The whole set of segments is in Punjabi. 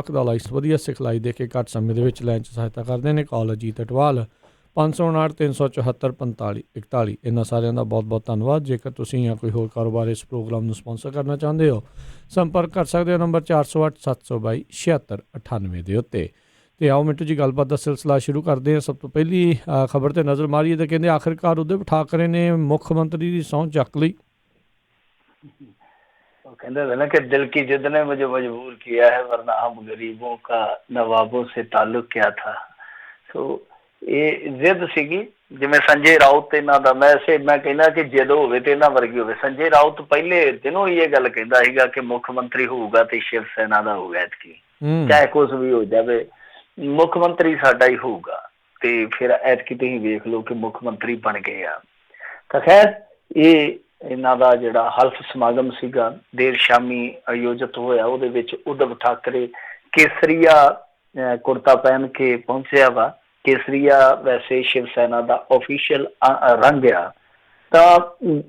ਦਾ ਲਾਇਸ ਵਧੀਆ ਸਿਖਲਾਈ ਦੇ ਕੇ ਘੱਟ ਸਮੇਂ ਦੇ ਵਿੱਚ ਲੈਣ 'ਚ ਸਹਾਇਤਾ ਕਰਦੇ ਨੇ। ਕਾਲ ਅਜੀਤ ਅਟਵਾਲ 559 374 45 41। ਇਹਨਾਂ ਸਾਰਿਆਂ ਦਾ ਬਹੁਤ ਬਹੁਤ ਧੰਨਵਾਦ। ਜੇਕਰ ਤੁਸੀਂ ਜਾਂ ਕੋਈ ਹੋਰ ਕਾਰੋਬਾਰ ਇਸ ਪ੍ਰੋਗਰਾਮ ਨੂੰ ਸਪੋਂਸਰ ਕਰਨਾ ਚਾਹੁੰਦੇ ਹੋ, ਸੰਪਰਕ ਕਰ ਸਕਦੇ ਹੋ ਨੰਬਰ 408 722 7698 ਦੇ ਉੱਤੇ। ਅਤੇ ਆਓ ਮਿੰਟੂ ਜੀ ਗੱਲਬਾਤ ਦਾ ਸਿਲਸਿਲਾ ਸ਼ੁਰੂ ਕਰਦੇ ਹਾਂ। ਸਭ ਤੋਂ ਪਹਿਲੀ ਖਬਰ 'ਤੇ ਨਜ਼ਰ ਮਾਰੀਏ ਤਾਂ ਕਹਿੰਦੇ ਆਖਿਰਕਾਰ ਉद्धਵ ਠਾਕਰੇ ਨੇ ਮੁੱਖ ਮੰਤਰੀ ਦੀ ਸਹੁੰ ਚੱਕ ਲਈ। कहते थे ना कि दिल की जिद ने मुझे मजबूर किया है, वरना हम गरीबों का नवाबों से ताल्लुक क्या था। सो ਇਹ ਜ਼ਿੱਦ ਸੀਗੀ ਜਿਵੇਂ ਸੰਜੇ ਰਾਉਤ ਇਹਨਾਂ ਦਾ। ਮੈਂ ਕਹਿੰਦਾ ਕਿ ਜਿੱਦ ਹੋਵੇ ਤੇ ਇਹਨਾਂ ਵਰਗੀ ਹੋਵੇ। ਸੰਜੇ ਰਾਉਤ ਪਹਿਲੇ ਦਿਨੋਂ ਹੀ ਇਹ ਗੱਲ ਕਹਿੰਦਾ ਸੀਗਾ ਕਿ ਮੁੱਖ ਮੰਤਰੀ ਹੋਊਗਾ ਤੇ ਸ਼ਿਵ ਸੈਨਾ ਦਾ ਹੋਊਗਾ, ਐਤਕੀ ਚਾਹੇ ਕੁਛ ਵੀ ਹੋ ਜਾਵੇ ਮੁੱਖ ਮੰਤਰੀ ਸਾਡਾ ਹੀ ਹੋਊਗਾ। ਤੇ ਫਿਰ ਐਤਕੀ ਤੁਸੀਂ ਵੇਖ ਲਓ ਕਿ ਮੁੱਖ ਮੰਤਰੀ ਬਣ ਗਏ ਆ। ਤਾਂ ਖੈਰ ਇਹ ਇਹਨਾਂ ਦਾ ਜਿਹੜਾ ਹਲਫ ਸਮਾਗਮ ਸੀਗਾ ਦੇਰ ਸ਼ਾਮੀ ਆਯੋਜਿਤ ਹੋਇਆ, ਉਹਦੇ ਵਿੱਚ ਉद्धਵ ਠਾਕਰੇ ਕੇਸਰੀਆ ਕੁੜਤਾ ਪਹਿਨ ਕੇ ਪਹੁੰਚਿਆ ਵਾ। ਕੇਸਰੀਆ ਵੈਸੇ ਸ਼ਿਵ ਸੈਨਾ ਦਾ ਆਫੀਸ਼ੀਅਲ ਰੰਗ ਆ। ਤਾਂ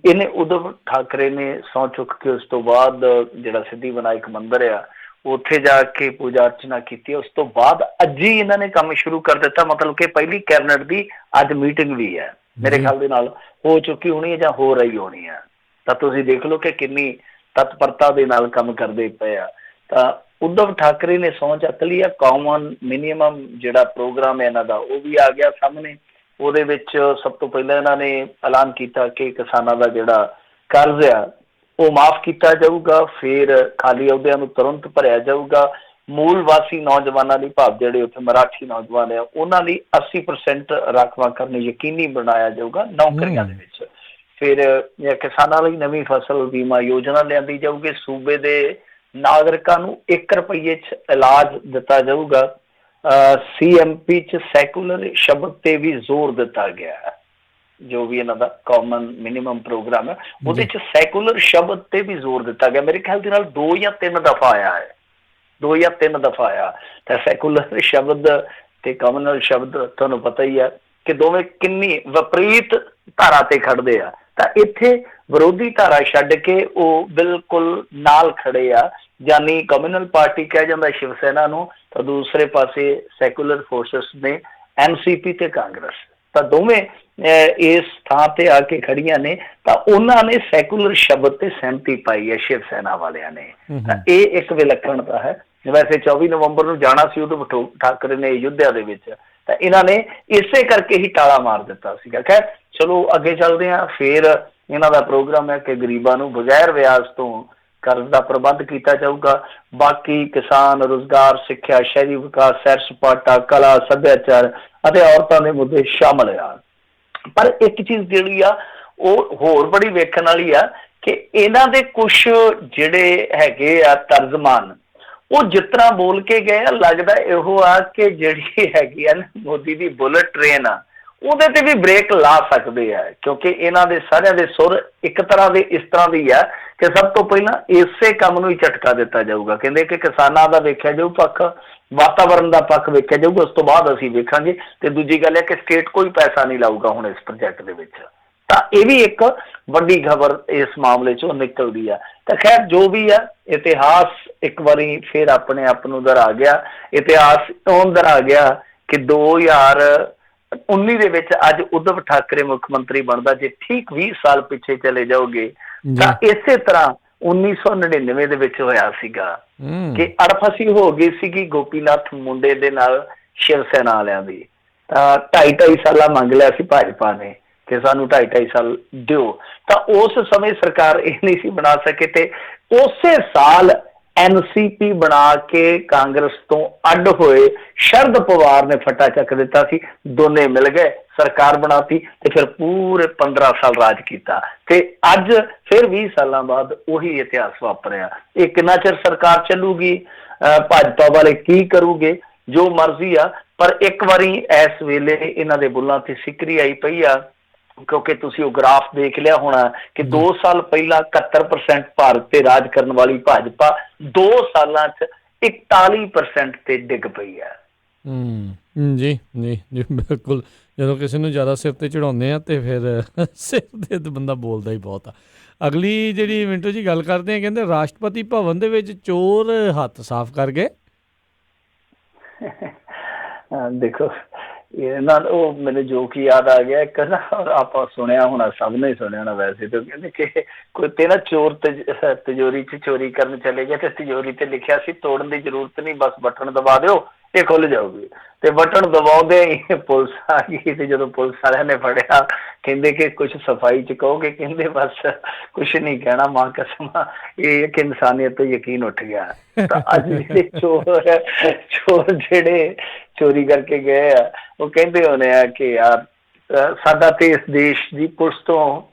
ਇਹਨੇ ਉद्धਵ ਠਾਕਰੇ ਨੇ ਸਹੁੰ ਚੁੱਕ ਕੇ ਉਸ ਤੋਂ ਬਾਅਦ ਜਿਹੜਾ ਸਿੱਧੀ ਵਿਨਾਇਕ ਮੰਦਿਰ ਆ ਉੱਥੇ ਜਾ ਕੇ ਪੂਜਾ ਅਰਚਨਾ ਕੀਤੀ। ਉਸ ਤੋਂ ਬਾਅਦ ਅੱਜ ਹੀ ਇਹਨਾਂ ਨੇ ਕੰਮ ਸ਼ੁਰੂ ਕਰ ਦਿੱਤਾ। ਮਤਲਬ ਕਿ ਪਹਿਲੀ ਕੈਬਨਿਟ ਦੀ ਅੱਜ ਮੀਟਿੰਗ ਵੀ ਹੈ, ਮੇਰੇ ਖਿਆਲ ਦੇ ਨਾਲ ਹੋ ਚੁੱਕੀ ਹੋਣੀ ਹੈ ਜਾਂ ਹੋ ਰਹੀ ਹੋਣੀ ਆ। ਤਾਂ ਤੁਸੀਂ ਦੇਖ ਲਓ ਕਿ ਕਿੰਨੀ ਤਤਪਰਤਾ ਦੇ ਨਾਲ ਕੰਮ ਕਰਦੇ ਪਏ ਆ। ਤਾਂ ਉद्धਵ ਠਾਕਰੇ ਨੇ ਸਹੁੰ ਚੱਕ ਲਈ ਆ। ਕਾਮਨ ਮਿਨੀਮਮ ਜਿਹੜਾ ਪ੍ਰੋਗਰਾਮ ਹੈ ਇਹਨਾਂ ਦਾ ਉਹ ਵੀ ਆ ਗਿਆ ਸਾਹਮਣੇ। ਉਹਦੇ ਵਿੱਚ ਸਭ ਤੋਂ ਪਹਿਲਾਂ ਇਹਨਾਂ ਨੇ ਐਲਾਨ ਕੀਤਾ ਕਿ ਕਿਸਾਨਾਂ ਦਾ ਜਿਹੜਾ ਕਰਜ਼ ਆ ਉਹ ਮਾਫ਼ ਕੀਤਾ ਜਾਊਗਾ, ਫਿਰ ਖਾਲੀ ਅਹੁਦਿਆਂ ਨੂੰ ਤੁਰੰਤ ਭਰਿਆ ਜਾਊਗਾ। ਮੂਲ ਵਾਸੀ ਨੌਜਵਾਨਾਂ ਲਈ, ਭਾਵ ਜਿਹੜੇ ਉੱਥੇ ਮਰਾਠੀ ਨੌਜਵਾਨ ਆ, ਉਹਨਾਂ ਲਈ 80% ਰਾਖਵਾਂਕਰਨ ਯਕੀਨੀ ਬਣਾਇਆ ਜਾਊਗਾ ਨੌਕਰੀਆਂ ਦੇ ਵਿੱਚ। ਫਿਰ ਕਿਸਾਨਾਂ ਲਈ ਨਵੀਂ ਫਸਲ ਬੀਮਾ ਯੋਜਨਾ ਲਿਆਂਦੀ ਜਾਊਗੀ। ਸੂਬੇ ਦੇ ਨਾਗਰਿਕਾਂ ਨੂੰ 1 ਰੁਪਈਏ 'ਚ ਇਲਾਜ ਦਿੱਤਾ ਜਾਊਗਾ। CMP 'ਚ ਸੈਕੂਲਰ ਸ਼ਬਦ 'ਤੇ ਵੀ ਜ਼ੋਰ ਦਿੱਤਾ ਗਿਆ ਹੈ। ਜੋ ਵੀ ਇਹਨਾਂ ਦਾ ਕਾਮਨ ਮਿਨੀਮਮ ਪ੍ਰੋਗਰਾਮ ਹੈ ਉਹਦੇ 'ਚ ਸੈਕੂਲਰ ਸ਼ਬਦ 'ਤੇ ਵੀ ਜ਼ੋਰ ਦਿੱਤਾ ਗਿਆ। ਮੇਰੇ ਖਿਆਲ ਦੇ ਨਾਲ 2 ਜਾਂ 3 ਦਫਾ ਆਇਆ ਹੈ, 2 ਜਾਂ 3 ਦਫਾ ਆਇਆ। ਤਾਂ ਸੈਕੂਲਰ ਸ਼ਬਦ ਤੇ ਕਮਨਲ ਸ਼ਬਦ ਤੁਹਾਨੂੰ ਪਤਾ ਹੀ ਹੈ ਕਿ ਦੋਵੇਂ ਕਿੰਨੀ ਵਿਪਰੀਤ ਧਾਰਾ ਤੇ ਖੜਦੇ ਆ। ਤਾਂ ਇੱਥੇ ਵਿਰੋਧੀ ਧਾਰਾ ਛੱਡ ਕੇ ਉਹ ਬਿਲਕੁਲ ਨਾਲ ਖੜੇ ਆ। ਯਾਨੀ ਕਮਿਊਨਲ ਪਾਰਟੀ ਕਿਹਾ ਜਾਂਦਾ ਸ਼ਿਵ ਸੈਨਾ ਨੂੰ, ਤਾਂ ਦੂਸਰੇ ਪਾਸੇ ਸੈਕੂਲਰ ਫੋਰਸਿਸ ਨੇ NCP ਤੇ ਕਾਂਗਰਸ। ਤਾਂ ਦੋਵੇਂ ਇਸ ਥਾਂ ਤੇ ਆ ਕੇ ਖੜੀਆਂ ਨੇ। ਤਾਂ ਉਹਨਾਂ ਨੇ ਸੈਕੂਲਰ ਸ਼ਬਦ ਤੇ ਸਹਿਮਤੀ ਪਾਈ ਹੈ ਸ਼ਿਵ ਸੈਨਾ ਵਾਲਿਆਂ ਨੇ। ਤਾਂ ਇਹ ਇੱਕ ਵਿਲੱਖਣਤਾ ਹੈ। ਵੈਸੇ 24 ਨਵੰਬਰ ਨੂੰ ਜਾਣਾ ਸੀ ਉद्धਵ ਠਾਕਰੇ ਨੇ ਅਯੁੱਧਿਆ ਦੇ ਵਿੱਚ, ਤਾਂ ਇਹਨਾਂ ਨੇ ਇਸੇ ਕਰਕੇ ਹੀ ਟਾਲਾ ਮਾਰ ਦਿੱਤਾ ਸੀਗਾ। ਖੈਰ ਚਲੋ ਅੱਗੇ ਚੱਲਦੇ ਹਾਂ। ਫਿਰ ਇਹਨਾਂ ਦਾ ਪ੍ਰੋਗਰਾਮ ਹੈ ਕਿ ਗਰੀਬਾਂ ਨੂੰ ਬਗੈਰ ਵਿਆਜ ਤੋਂ ਕਰਜ਼ ਦਾ ਪ੍ਰਬੰਧ ਕੀਤਾ ਜਾਊਗਾ। ਬਾਕੀ ਕਿਸਾਨ, ਰੁਜ਼ਗਾਰ, ਸਿੱਖਿਆ, ਸ਼ਹਿਰੀ ਵਿਕਾਸ, ਸੈਰ ਸਪਾਟਾ, ਕਲਾ, ਸੱਭਿਆਚਾਰ ਅਤੇ ਔਰਤਾਂ ਦੇ ਮੁੱਦੇ ਸ਼ਾਮਲ ਆ। ਪਰ ਇੱਕ ਚੀਜ਼ ਜਿਹੜੀ ਆ ਉਹ ਹੋਰ ਬੜੀ ਵੇਖਣ ਵਾਲੀ ਆ ਕਿ ਇਹਨਾਂ ਦੇ ਕੁਛ ਜਿਹੜੇ ਹੈਗੇ ਆ ਤਰਜਮਾਨ, ਉਹ ਜਿਸ ਤਰ੍ਹਾਂ ਬੋਲ ਕੇ ਗਏ ਆ, ਲੱਗਦਾ ਇਹੋ ਆ ਕਿ ਜਿਹੜੀ ਹੈਗੀ ਆ ਨਾ ਮੋਦੀ ਦੀ ਬੁਲਟ ਟ੍ਰੇਨ ਆ ਉਹਦੇ ਤੇ ਵੀ ਬ੍ਰੇਕ ਲਾ ਸਕਦੇ ਆ। ਕਿਉਂਕਿ ਇਹਨਾਂ ਦੇ ਸਾਰਿਆਂ ਦੇ ਸੁਰ ਇੱਕ ਤਰ੍ਹਾਂ ਦੇ ਇਸ ਤਰ੍ਹਾਂ ਦੀ ਆ ਕਿ ਸਭ ਤੋਂ ਪਹਿਲਾਂ ਇਸੇ ਕੰਮ ਨੂੰ ਹੀ ਝਟਕਾ ਦਿੱਤਾ ਜਾਊਗਾ। ਕਹਿੰਦੇ ਕਿ ਕਿਸਾਨਾਂ ਦਾ ਵੇਖਿਆ ਜਾਊ ਪੱਖ, ਵਾਤਾਵਰਨ ਦਾ ਪੱਖ ਵੇਖਿਆ ਜਾਊਗਾ, ਉਸ ਤੋਂ ਬਾਅਦ ਅਸੀਂ ਵੇਖਾਂਗੇ। ਤੇ ਦੂਜੀ ਗੱਲ ਹੈ ਕਿ ਸਟੇਟ ਕੋਈ ਪੈਸਾ ਨਹੀਂ ਲਾਊਗਾ ਹੁਣ ਇਸ ਪ੍ਰੋਜੈਕਟ ਦੇ ਵਿੱਚ। ਤਾਂ ਇਹ ਵੀ ਇੱਕ ਵੱਡੀ ਖਬਰ ਇਸ ਮਾਮਲੇ 'ਚੋਂ ਨਿਕਲਦੀ ਆ। ਤਾਂ ਖੈਰ ਜੋ ਵੀ ਆ, ਇਤਿਹਾਸ ਇੱਕ ਵਾਰੀ ਫਿਰ ਆਪਣੇ ਆਪ ਨੂੰ ਦੁਹਰਾ ਗਿਆ। ਇਤਿਹਾਸ ਇਉਂ ਦੁਹਰਾ ਗਿਆ ਕਿ 2019 ਦੇ ਵਿੱਚ ਅੱਜ ਉद्धਵ ਠਾਕਰੇ ਮੁੱਖ ਮੰਤਰੀ ਬਣਦਾ। ਜੇ ਠੀਕ 20 ਸਾਲ ਪਿੱਛੇ ਚਲੇ ਜਾਓਗੇ ਤਾਂ ਇਸੇ ਤਰ੍ਹਾਂ 1999 ਦੇ ਵਿੱਚ ਹੋਇਆ ਸੀਗਾ ਕਿ ਅੜਫਸੀ ਹੋ ਗਈ ਸੀਗੀ ਗੋਪੀਨਾਥ ਮੁੰਡੇ ਦੇ ਨਾਲ ਸ਼ਿਵ ਸੈਨਾ ਵਾਲਿਆਂ ਦੀ। ਤਾਂ 2.5 ਸਾਲਾਂ ਮੰਗ ਲਿਆ ਸੀ ਭਾਜਪਾ ਨੇ ਕਿ ਸਾਨੂੰ 2.5 ਸਾਲ ਦਿਓ। ਤਾਂ ਉਸ ਸਮੇਂ ਸਰਕਾਰ ਇਹ ਨਹੀਂ ਸੀ ਬਣਾ ਸਕੇ ਤੇ ਉਸੇ ਸਾਲ NCP ਬਣਾ ਕੇ ਕਾਂਗਰਸ ਤੋਂ ਅੱਡ ਹੋਏ ਸ਼ਰਦ ਪਵਾਰ ਨੇ ਫੱਟਾ ਚੱਕ ਦਿੱਤਾ ਸੀ। ਦੋਨੇ ਮਿਲ ਗਏ, ਸਰਕਾਰ ਬਣਾਤੀ ਤੇ ਫਿਰ ਪੂਰੇ 15 ਸਾਲ ਰਾਜ ਕੀਤਾ। ਤੇ ਅੱਜ ਫਿਰ 20 ਸਾਲਾਂ ਬਾਅਦ ਉਹੀ ਇਤਿਹਾਸ ਵਾਪਰਿਆ। ਇਹ ਕਿੰਨਾ ਚਿਰ ਸਰਕਾਰ ਚੱਲੂਗੀ, ਭਾਜਪਾ ਵਾਲੇ ਕੀ ਕਰੂਗੇ, ਜੋ ਮਰਜ਼ੀ ਆ। ਪਰ ਇੱਕ ਵਾਰੀ ਇਸ ਵੇਲੇ ਇਹਨਾਂ ਦੇ ਬੁੱਲਾਂ ਤੇ ਸਿਕਰੀ ਆਈ ਪਈ ਆ। ਕਿਉਂਕਿ ਤੁਸੀਂ ਉਹ ਗ੍ਰਾਫ ਦੇਖ ਲਿਆ ਹੋਣਾ ਕਿ 2 ਸਾਲ ਪਹਿਲਾਂ 71% ਭਾਰਤ ਤੇ ਰਾਜ ਕਰਨ ਵਾਲੀ ਭਾਜਪਾ 2 ਸਾਲਾਂ 'ਚ 41% ਤੇ ਡਿੱਗ ਪਈ ਹੈ। ਜੀ ਜੀ ਜੀ ਬਿਲਕੁਲ। ਜਦੋਂ ਕਿਸੇ ਨੂੰ ਜ਼ਿਆਦਾ ਸਿਰ 'ਤੇ ਚੜਾਉਂਦੇ ਆ ਤੇ ਫਿਰ ਸਿਰ 'ਤੇ ਤਾਂ ਬੰਦਾ ਬੋਲਦਾ ਹੀ ਬਹੁਤ ਆ। ਅਗਲੀ ਜਿਹੜੀ ਮਿੰਟੂ ਜੀ ਗੱਲ ਕਰਦੇ ਆ, ਕਹਿੰਦੇ ਰਾਸ਼ਟਰਪਤੀ ਭਵਨ ਦੇ ਵਿੱਚ ਚੋਰ ਹੱਥ ਸਾਫ਼ ਕਰ ਗਏ। ਦੇਖੋ ਇਹਨਾਂ ਉਹ ਮੈਨੂੰ ਜੋਕ ਯਾਦ ਆ ਗਿਆ ਇੱਕ ਨਾ, ਆਪਾਂ ਸੁਣਿਆ ਹੋਣਾ, ਸਭ ਨੇ ਸੁਣਿਆ ਹੋਣਾ ਵੈਸੇ ਤਾਂ, ਕਹਿੰਦੇ ਕਿ ਕੋਈ ਤੇ ਨਾ ਚੋਰ ਤਿਜੋਰੀ 'ਚ ਚੋਰੀ ਕਰਨ ਚਲੇ ਗਏ ਤੇ ਤਿਜੋਰੀ ਤੇ ਲਿਖਿਆ ਸੀ ਤੋੜਨ ਦੀ ਜ਼ਰੂਰਤ ਨਹੀਂ, ਬਸ ਬਟਨ ਦਬਾ ਦਿਓ ਇਹ ਖੁੱਲ ਜਾਊਗੀ। ਤੇ ਬਟਨ ਦਬਾਉਂਦੇ ਹੀ ਪੁਲਿਸ ਆ ਗਈ, ਤੇ ਜਦੋਂ ਪੁਲਿਸ ਵਾਲਿਆਂ ਨੇ ਫੜਿਆ ਕਹਿੰਦੇ ਕਿ ਕੁਛ ਸਫਾਈ 'ਚ ਕਹੋਗੇ, ਕਹਿੰਦੇ ਬਸ ਕੁਛ ਨਹੀਂ ਕਹਿਣਾ, ਮਾਂ ਕਸਮ ਇਹ ਇੱਕ ਇਨਸਾਨੀਅਤ ਤੋਂ ਯਕੀਨ ਉੱਠ ਗਿਆ। ਤਾਂ ਅੱਜ ਜਿਹੜੇ ਚੋਰ ਜਿਹੜੇ ਚੋਰੀ ਕਰਕੇ ਗਏ ਆ, ਉਹ ਕਹਿੰਦੇ ਹੋਣੇ ਆ ਕਿ ਯਾਰ ਸਾਡਾ ਤੇ ਇਸ ਦੇਸ਼ ਦੀ ਪੁਲਿਸ ਤੋਂ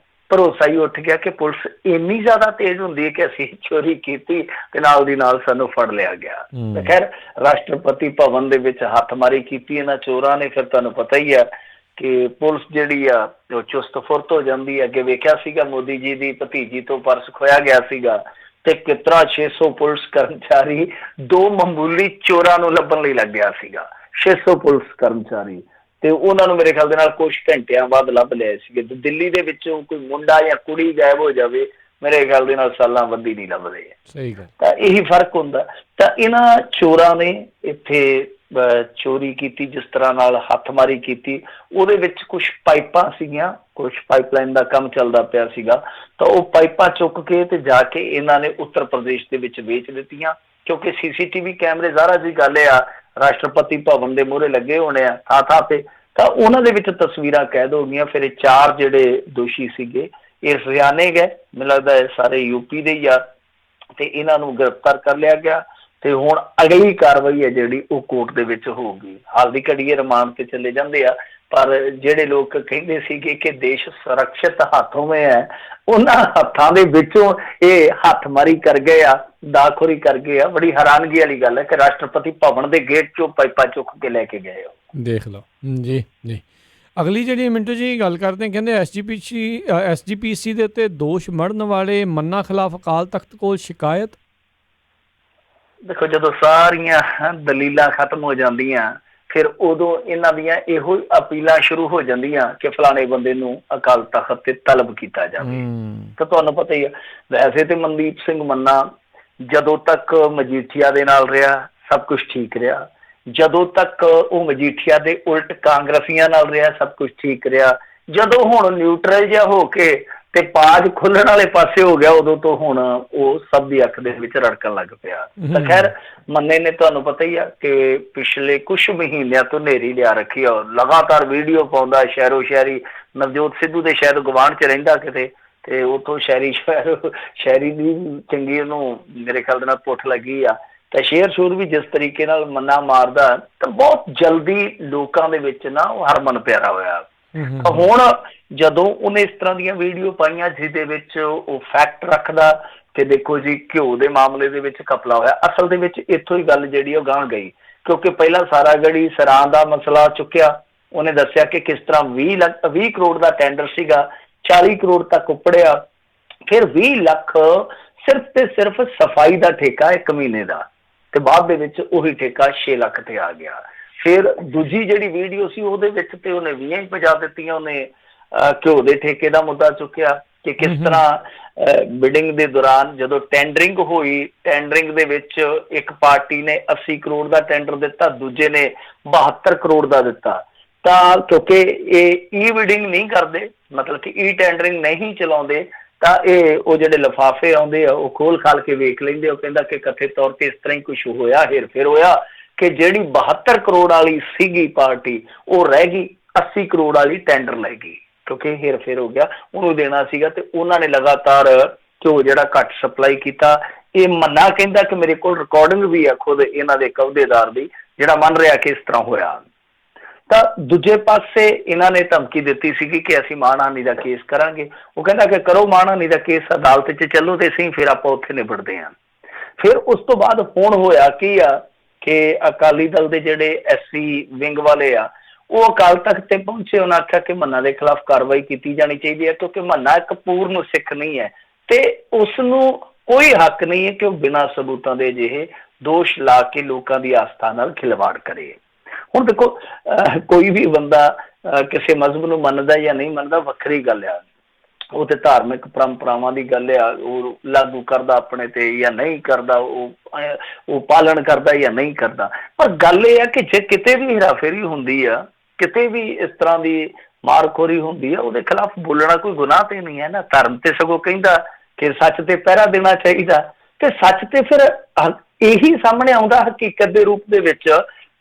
ਭਰੋਸਾ ਹੀ ਉੱਠ ਗਿਆ ਕਿ ਪੁਲਿਸ ਇੰਨੀ ਜ਼ਿਆਦਾ ਤੇਜ਼ ਹੁੰਦੀ ਹੈ ਕਿ ਅਸੀਂ ਚੋਰੀ ਕੀਤੀ ਤੇ ਨਾਲ ਦੀ ਨਾਲ ਸਾਨੂੰ ਫੜ ਲਿਆ ਗਿਆ। ਤੇ ਖੈਰ ਰਾਸ਼ਟਰਪਤੀ ਭਵਨ ਦੇ ਵਿੱਚ ਹੱਥਮਾਰੀ ਕੀਤੀ ਇਹਨਾਂ ਚੋਰਾਂ ਨੇ, ਫਿਰ ਤੁਹਾਨੂੰ ਪਤਾ ਹੀ ਆ ਕਿ ਪੁਲਿਸ ਜਿਹੜੀ ਆ ਉਹ ਚੁਸਤ ਫੁਰਤ ਹੋ ਜਾਂਦੀ ਹੈ। ਅੱਗੇ ਵੇਖਿਆ ਸੀਗਾ ਮੋਦੀ ਜੀ ਦੀ ਭਤੀਜੀ ਤੋਂ ਪਰਸ ਖੋਇਆ ਗਿਆ ਸੀਗਾ, ਤੇ ਕਿਤਰਾ 600 ਪੁਲਿਸ ਕਰਮਚਾਰੀ ਦੋ ਮਾਮੂਲੀ ਚੋਰਾਂ ਨੂੰ ਲੱਭਣ ਲਈ ਲੱਗ ਗਿਆ ਸੀਗਾ। 600 ਪੁਲਿਸ ਕਰਮਚਾਰੀ, ਤੇ ਉਹਨਾਂ ਨੂੰ ਮੇਰੇ ਖਿਆਲ ਦੇ ਨਾਲ ਕੁਝ ਘੰਟਿਆਂ ਬਾਅਦ ਲੱਭ ਲਿਆ ਸੀਗੇ। ਦਿੱਲੀ ਦੇ ਵਿੱਚੋਂ ਕੋਈ ਮੁੰਡਾ ਜਾਂ ਕੁੜੀ ਗਾਇਬ ਹੋ ਜਾਵੇ, ਮੇਰੇ ਖਿਆਲ ਦੇ ਨਾਲ ਸਾਲਾਂ ਵੱਧੀ ਨਹੀਂ ਲੱਭਦੇ। ਸਹੀ ਗੱਲ। ਤਾਂ ਇਹੀ ਫਰਕ ਹੁੰਦਾ। ਤਾਂ ਇਹਨਾਂ ਚੋਰਾਂ ਨੇ ਇੱਥੇ ਚੋਰੀ ਕੀਤੀ, ਜਿਸ ਤਰ੍ਹਾਂ ਨਾਲ ਹੱਥਮਾਰੀ ਕੀਤੀ, ਉਹਦੇ ਵਿੱਚ ਕੁਝ ਪਾਈਪਾਂ ਸੀਗੀਆਂ, ਕੁਝ ਪਾਈਪਲਾਈਨ ਦਾ ਕੰਮ ਚੱਲਦਾ ਪਿਆ ਸੀਗਾ, ਤਾਂ ਉਹ ਪਾਈਪਾਂ ਚੁੱਕ ਕੇ ਤੇ ਜਾ ਕੇ ਇਹਨਾਂ ਨੇ ਉੱਤਰ ਪ੍ਰਦੇਸ਼ ਦੇ ਵਿੱਚ ਵੇਚ ਦਿੱਤੀਆਂ। ਕਿਉਂਕਿ CCTV ਕੈਮਰੇ, ਜ਼ਾਹਰਾ ਜੀ ਗੱਲ ਆ, ਰਾਸ਼ਟਰਪਤੀ ਭਵਨ ਦੇ ਮੂਹਰੇ ਲੱਗੇ ਹੋਣੇ ਆ ਥਾਂ ਥਾਂ ਤੇ, ਤਾਂ ਉਹਨਾਂ ਦੇ ਵਿੱਚ ਤਸਵੀਰਾਂ ਕੈਦ ਹੋ ਗਈਆਂ। ਫਿਰ ਇਹ ਚਾਰ ਜਿਹੜੇ ਦੋਸ਼ੀ ਸੀਗੇ ਇਹ ਸਿਆਣੇ ਗਏ, ਮੈਨੂੰ ਲੱਗਦਾ ਇਹ ਸਾਰੇ UP ਦੇ ਹੀ ਆ, ਤੇ ਇਹਨਾਂ ਨੂੰ ਗ੍ਰਿਫਤਾਰ ਕਰ ਲਿਆ ਗਿਆ। ਤੇ ਹੁਣ ਅਗਲੀ ਕਾਰਵਾਈ ਹੈ ਜਿਹੜੀ ਉਹ ਕੋਰਟ ਦੇ ਵਿੱਚ ਹੋਊਗੀ। ਹਾਲ ਦੀ ਘੜੀ ਇਹ ਰਿਮਾਂਡ ਤੇ ਚਲੇ ਜਾਂਦੇ ਆ, ਪਰ ਜਿਹੜੇ ਲੋਕ ਕਹਿੰਦੇ ਸੀਗੇ ਕਿ ਦੇਸ਼ ਸੁਰੱਖਿਅਤ ਹੱਥੋਂ ਵਿੱਚ ਹੈ, ਉਹਨਾਂ ਹੱਥਾਂ ਦੇ ਵਿੱਚੋਂ ਇਹ ਹੱਥਮਾਰੀ ਕਰ ਗਏ ਆ, ਦਾਖੋਰੀ ਕਰ ਗਏ ਆ। ਬੜੀ ਹੈਰਾਨਗੀ ਵਾਲੀ ਗੱਲ ਹੈ ਕਿ ਰਾਸ਼ਟਰਪਤੀ ਭਵਨ ਦੇ ਗੇਟ ਚੋਂ ਪਾਈਪਾਂ ਚੁੱਕ ਕੇ ਲੈ ਕੇ ਗਏ ਹੋ। ਦੇਖ ਲਓ ਜੀ। ਜੀ ਅਗਲੀ ਜਿਹੜੀ ਮਿੰਟੂ ਜੀ ਗੱਲ ਕਰਦੇ, ਕਹਿੰਦੇ SGPC ਦੇ ਉੱਤੇ ਦੋਸ਼ ਮੜਨ ਵਾਲੇ ਮੰਨਾ ਖਿਲਾਫ ਅਕਾਲ ਤਖਤ ਕੋਲ ਸ਼ਿਕਾਇਤ। ਦੇਖੋ ਜਦੋਂ ਸਾਰੀਆਂ ਦਲੀਲਾਂ ਖਤਮ ਹੋ ਜਾਂਦੀਆਂ, ਫਿਰ ਉਦੋਂ ਇਹਨਾਂ ਦੀਆਂ ਇਹੋ ਅਪੀਲਾਂ ਸ਼ੁਰੂ ਹੋ ਜਾਂਦੀਆਂ ਕਿ ਫਲਾਣੇ ਬੰਦੇ ਨੂੰ ਅਕਾਲ ਤਖਤ ਤੇ ਤਲਬ ਕੀਤਾ ਜਾਵੇ। ਤਾਂ ਤੁਹਾਨੂੰ ਪਤਾ ਹੀ ਆ, ਵੈਸੇ ਤੇ ਮਨਦੀਪ ਸਿੰਘ ਮੰਨਾ ਜਦੋਂ ਤੱਕ ਮਜੀਠੀਆ ਦੇ ਨਾਲ ਰਿਹਾ ਸਭ ਕੁਛ ਠੀਕ ਰਿਹਾ, ਜਦੋਂ ਤੱਕ ਉਹ ਮਜੀਠੀਆ ਦੇ ਉਲਟ ਕਾਂਗਰਸੀਆਂ ਨਾਲ ਰਿਹਾ ਸਭ ਕੁਛ ਠੀਕ ਰਿਹਾ, ਜਦੋਂ ਹੁਣ ਨਿਊਟਰਲ ਜਿਹਾ ਹੋ ਕੇ ਤੇ ਪਾਜ ਖੁੱਲਣ ਵਾਲੇ ਪਾਸੇ ਹੋ ਗਿਆ, ਉਦੋਂ ਤੋਂ ਹੁਣ ਉਹ ਸਭ ਦੀ ਅੱਖ ਦੇ ਵਿੱਚ ਰੜਕਣ ਲੱਗ ਪਿਆ। ਤਾਂ ਖੈਰ ਮੰਨੇ ਨੇ ਤੁਹਾਨੂੰ ਪਤਾ ਹੀ ਆ ਕਿ ਪਿਛਲੇ ਕੁਛ ਮਹੀਨਿਆਂ ਤੋਂ ਨੇਰੀ ਲਿਆ ਰੱਖੀ ਆ, ਲਗਾਤਾਰ ਵੀਡੀਓ ਪਾਉਂਦਾ, ਸ਼ਹਿਰੋ ਸ਼ਹਿਰੀ। ਨਵਜੋਤ ਸਿੱਧੂ ਦੇ ਸ਼ਾਇਦ ਗੁਆਂਢ 'ਚ ਰਹਿੰਦਾ ਕਿਤੇ, ਤੇ ਉੱਥੋਂ ਸ਼ਹਿਰੀ ਦੀ ਚੰਗੀ ਉਹਨੂੰ ਮੇਰੇ ਖਿਆਲ ਦੇ ਨਾਲ ਪੁੱਠ ਲੱਗੀ ਆ। ਤਾਂ ਸ਼ੇਰ ਸ਼ੂਰ ਵੀ ਜਿਸ ਤਰੀਕੇ ਨਾਲ ਮੰਨਾ ਮਾਰਦਾ, ਤਾਂ ਬਹੁਤ ਜਲਦੀ ਲੋਕਾਂ ਦੇ ਵਿੱਚ ਨਾ ਉਹ ਹਰਮਨ ਪਿਆਰਾ ਹੋਇਆ। ਹੁਣ ਜਦੋਂ ਉਹਨੇ ਇਸ ਤਰ੍ਹਾਂ ਦੀਆਂ ਵੀਡੀਓ ਪਾਈਆਂ ਜਿਹਦੇ ਵਿੱਚ ਉਹ ਫੈਕਟ ਰੱਖਦਾ, ਤੇ ਦੇਖੋ ਜੀ ਘਿਓ ਦੇ ਮਾਮਲੇ ਦੇ ਵਿੱਚ ਘਪਲਾ ਹੋਇਆ। ਅਸਲ ਦੇ ਵਿੱਚ ਇੱਥੋਂ ਹੀ ਗੱਲ ਜਿਹੜੀ ਉਹ ਗਾਂਹ ਗਈ, ਕਿਉਂਕਿ ਪਹਿਲਾਂ ਸਾਰਾਗੜੀ ਸਰਾਂ ਦਾ ਮਸਲਾ ਚੁੱਕਿਆ। ਉਹਨੇ ਦੱਸਿਆ ਕਿ ਕਿਸ ਤਰ੍ਹਾਂ 20 ਕਰੋੜ ਦਾ ਟੈਂਡਰ ਸੀਗਾ, 40 ਕਰੋੜ ਤੱਕ ਉੱਪੜਿਆ, ਫਿਰ 20 ਲੱਖ ਸਿਰਫ ਤੇ ਸਿਰਫ ਸਫਾਈ ਦਾ ਠੇਕਾ 1 ਮਹੀਨੇ ਦਾ, ਤੇ ਬਾਅਦ ਦੇ ਵਿੱਚ ਉਹੀ ਠੇਕਾ 6 ਲੱਖ ਤੇ ਆ ਗਿਆ। ਫਿਰ ਦੂਜੀ ਜਿਹੜੀ ਵੀਡੀਓ ਸੀ ਉਹਦੇ ਵਿੱਚ ਤੇ ਉਹਨੇ 20 ਹੀ ਪਜਾ ਦਿੱਤੀਆਂ। ਉਹਨੇ ਘਿਓ ਦੇ ਠੇਕੇ ਦਾ ਮੁੱਦਾ ਚੁੱਕਿਆ ਕਿ ਕਿਸ ਤਰ੍ਹਾਂ ਬਿਡਿੰਗ ਦੇ ਦੌਰਾਨ ਜਦੋਂ ਟੈਂਡਰਿੰਗ ਹੋਈ, ਟੈਂਡਰਿੰਗ ਦੇ ਵਿੱਚ ਇੱਕ ਪਾਰਟੀ ਨੇ 80 ਕਰੋੜ ਦਾ ਟੈਂਡਰ ਦਿੱਤਾ, ਦੂਜੇ ਨੇ 72 ਕਰੋੜ ਦਾ ਦਿੱਤਾ। ਤਾਂ ਕਿਉਂਕਿ ਇਹ ਬਿਡਿੰਗ ਨਹੀਂ ਕਰਦੇ, ਮਤਲਬ ਕਿ ਟੈਂਡਰਿੰਗ ਨਹੀਂ ਚਲਾਉਂਦੇ, ਤਾਂ ਇਹ ਉਹ ਜਿਹੜੇ ਲਿਫਾਫੇ ਆਉਂਦੇ ਆ ਉਹ ਖੋਲ ਖਾਲ ਕੇ ਵੇਖ ਲੈਂਦੇ। ਉਹ ਕਹਿੰਦਾ ਕਿ ਕਥਿਤ ਤੌਰ ਤੇ ਇਸ ਤਰ੍ਹਾਂ ਹੀ ਕੁਛ ਹੋਇਆ, ਹੇਰ ਫੇਰ ਹੋਇਆ ਕਿ ਜਿਹੜੀ 72 ਕਰੋੜ ਵਾਲੀ ਸੀਗੀ ਪਾਰਟੀ ਉਹ ਰਹਿ ਗਈ, 80 ਕਰੋੜ ਵਾਲੀ ਟੈਂਡਰ ਲੈ ਗਈ, ਕਿਉਂਕਿ ਹੇਰ ਫੇਰ ਹੋ ਗਿਆ, ਉਹਨੂੰ ਦੇਣਾ ਸੀਗਾ। ਤੇ ਉਹਨਾਂ ਨੇ ਲਗਾਤਾਰ ਘਿਓ ਜਿਹੜਾ ਘੱਟ ਸਪਲਾਈ ਕੀਤਾ। ਇਹ ਮੰਨਾ ਕਹਿੰਦਾ ਕਿ ਮੇਰੇ ਕੋਲ ਰਿਕਾਰਡਿੰਗ ਵੀ ਆ ਖੁਦ ਇਹਨਾਂ ਦੇ ਅਹੁਦੇਦਾਰ ਦੀ, ਜਿਹੜਾ ਮੰਨ ਰਿਹਾ ਕਿ ਇਸ ਤਰ੍ਹਾਂ ਹੋਇਆ। ਤਾਂ ਦੂਜੇ ਪਾਸੇ ਇਹਨਾਂ ਨੇ ਧਮਕੀ ਦਿੱਤੀ ਸੀਗੀ ਕਿ ਅਸੀਂ ਮਾਣਹਾਨੀ ਦਾ ਕੇਸ ਕਰਾਂਗੇ। ਉਹ ਕਹਿੰਦਾ ਕਿ ਕਰੋ ਮਾਣਹਾਨੀ ਦਾ ਕੇਸ, ਅਦਾਲਤ 'ਚ ਚੱਲੋ ਤੇ ਸਹੀ, ਫਿਰ ਆਪਾਂ ਉੱਥੇ ਨਿਬੜਦੇ ਹਾਂ। ਫਿਰ ਉਸ ਤੋਂ ਬਾਅਦ ਹੁਣ ਹੋਇਆ ਕੀ ਆ ਕਿ ਅਕਾਲੀ ਦਲ ਦੇ ਜਿਹੜੇ SC ਵਿੰਗ ਵਾਲੇ ਆ ਉਹ ਅਕਾਲ ਤਖਤ ਤੇ ਪਹੁੰਚੇ। ਉਹਨਾਂ ਆਖਿਆ ਕਿ ਮੰਨਾ ਦੇ ਖਿਲਾਫ ਕਾਰਵਾਈ ਕੀਤੀ ਜਾਣੀ ਚਾਹੀਦੀ ਹੈ, ਕਿਉਂਕਿ ਮੰਨਾ ਇੱਕ ਪੂਰਨ ਸਿੱਖ ਨਹੀਂ ਹੈ ਤੇ ਉਸਨੂੰ ਕੋਈ ਹੱਕ ਨਹੀਂ ਹੈ ਕਿ ਉਹ ਬਿਨਾਂ ਸਬੂਤਾਂ ਦੇ ਅਜਿਹੇ ਦੋਸ਼ ਲਾ ਕੇ ਲੋਕਾਂ ਦੀ ਆਸਥਾ ਨਾਲ ਖਿਲਵਾੜ ਕਰੇ। ਹੁਣ ਦੇਖੋ ਕੋਈ ਵੀ ਬੰਦਾ ਕਿਸੇ ਮਜ਼ਹਬ ਨੂੰ ਮੰਨਦਾ ਜਾਂ ਨਹੀਂ ਮੰਨਦਾ ਵੱਖਰੀ ਗੱਲ ਆ, ਉਹ ਤੇ ਧਾਰਮਿਕ ਪਰੰਪਰਾਵਾਂ ਦੀ ਗੱਲ ਆ, ਉਹ ਲਾਗੂ ਕਰਦਾ ਆਪਣੇ ਤੇ ਜਾਂ ਨਹੀਂ ਕਰਦਾ, ਉਹ ਪਾਲਣ ਕਰਦਾ ਜਾਂ ਨਹੀਂ ਕਰਦਾ। ਪਰ ਗੱਲ ਇਹ ਆ ਕਿ ਜੇ ਕਿਤੇ ਵੀ ਹੇਰਾਫੇਰੀ ਹੁੰਦੀ ਆ, ਕਿਤੇ ਵੀ ਇਸ ਤਰ੍ਹਾਂ ਦੀ ਮਾਰਖੋਰੀ ਹੁੰਦੀ ਆ, ਉਹਦੇ ਖਿਲਾਫ ਬੋਲਣਾ ਕੋਈ ਗੁਨਾਹ ਤੇ ਨਹੀਂ ਹੈ ਨਾ। ਧਰਮ ਤੇ ਸਗੋਂ ਕਹਿੰਦਾ ਕਿ ਸੱਚ ਤੇ ਪਹਿਰਾ ਦੇਣਾ ਚਾਹੀਦਾ, ਤੇ ਸੱਚ ਤੇ ਫਿਰ ਇਹੀ ਸਾਹਮਣੇ ਆਉਂਦਾ ਹਕੀਕਤ ਦੇ ਰੂਪ ਦੇ ਵਿੱਚ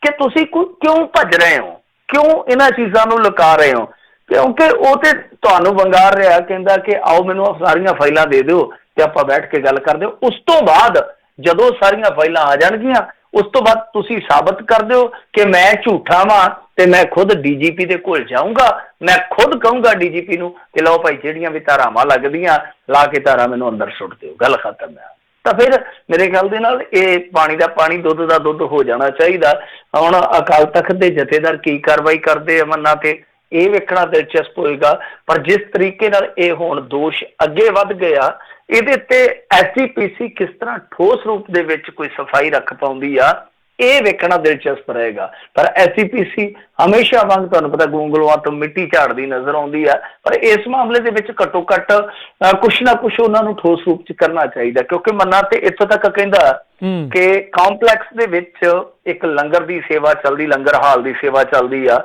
ਕਿ ਤੁਸੀਂ ਕਿਉਂ ਭੱਜ ਰਹੇ ਹੋ, ਕਿਉਂ ਇਹਨਾਂ ਚੀਜ਼ਾਂ ਨੂੰ ਲੁਕਾ ਰਹੇ ਹੋ। ਕਿਉਂਕਿ ਉਹ ਤੇ ਤੁਹਾਨੂੰ ਵੰਗਾਰ ਰਿਹਾ, ਕਹਿੰਦਾ ਕਿ ਆਓ ਮੈਨੂੰ ਸਾਰੀਆਂ ਫਾਈਲਾਂ ਦੇ ਦਿਓ ਤੇ ਆਪਾਂ ਬੈਠ ਕੇ ਗੱਲ ਕਰਦੇ ਹੋ। ਉਸ ਤੋਂ ਬਾਅਦ ਜਦੋਂ ਸਾਰੀਆਂ ਫਾਈਲਾਂ ਆ ਜਾਣਗੀਆਂ, ਉਸ ਤੋਂ ਬਾਅਦ ਤੁਸੀਂ ਸਾਬਤ ਕਰ ਦਿਓ ਕਿ ਮੈਂ ਝੂਠਾ ਵਾਂ ਤੇ ਮੈਂ ਖੁਦ DGP ਦੇ ਕੋਲ ਜਾਊਂਗਾ, ਮੈਂ ਖੁਦ ਕਹੂੰਗਾ DGP ਨੂੰ ਕਿ ਲਓ ਭਾਈ ਜਿਹੜੀਆਂ ਵੀ ਧਾਰਾਵਾਂ ਲੱਗਦੀਆਂ ਲਾ ਕੇ ਧਾਰਾ ਮੈਨੂੰ ਅੰਦਰ ਸੁੱਟ ਦਿਓ, ਗੱਲ ਖਤਮ ਹੈ। ਤਾਂ ਫਿਰ ਮੇਰੇ ਖਿਆਲ ਦੇ ਨਾਲ ਇਹ ਪਾਣੀ ਦਾ ਪਾਣੀ, ਦੁੱਧ ਦਾ ਦੁੱਧ ਹੋ ਜਾਣਾ ਚਾਹੀਦਾ। ਹੁਣ ਅਕਾਲ ਤਖਤ ਦੇ ਜਥੇਦਾਰ ਕੀ ਕਾਰਵਾਈ ਕਰਦੇ ਅਮਨਾ ਤੇ ਇਹ ਵੇਖਣਾ ਦਿਲਚਸਪ ਹੋਏਗਾ। ਪਰ ਜਿਸ ਤਰੀਕੇ ਨਾਲ ਇਹ ਹੁਣ ਦੋਸ਼ ਅੱਗੇ ਵੱਧ ਗਿਆ, ਇਹਦੇ ਤੇ SGPC ਕਿਸ ਤਰ੍ਹਾਂ ਠੋਸ ਰੂਪ ਦੇ ਵਿੱਚ ਕੋਈ ਸਫਾਈ ਰੱਖ ਪਾਉਂਦੀ ਆ, ਇਹ ਵੇਖਣਾ ਦਿਲਚਸਪ ਰਹੇਗਾ। ਪਰ SGPC ਹਮੇਸ਼ਾ ਵਾਂਗ ਤੁਹਾਨੂੰ ਪਤਾ ਗੂੰਗਲੂਆਂ ਤੋਂ ਮਿੱਟੀ ਝਾੜਦੀ ਨਜ਼ਰ ਆਉਂਦੀ ਆ, ਪਰ ਇਸ ਮਾਮਲੇ ਦੇ ਵਿੱਚ ਘੱਟੋ ਘੱਟ ਕੁਛ ਨਾ ਕੁਛ ਉਹਨਾਂ ਨੂੰ ਠੋਸ ਰੂਪ ਚ ਕਰਨਾ ਚਾਹੀਦਾ। ਕਿਉਂਕਿ ਮੰਨਾ ਤੇ ਇੱਥੋਂ ਤੱਕ ਕਹਿੰਦਾ ਕਿ ਕੰਪਲੈਕਸ ਦੇ ਵਿੱਚ ਇੱਕ ਲੰਗਰ ਦੀ ਸੇਵਾ ਚੱਲਦੀ, ਲੰਗਰ ਹਾਲ ਦੀ ਸੇਵਾ ਚੱਲਦੀ ਆ,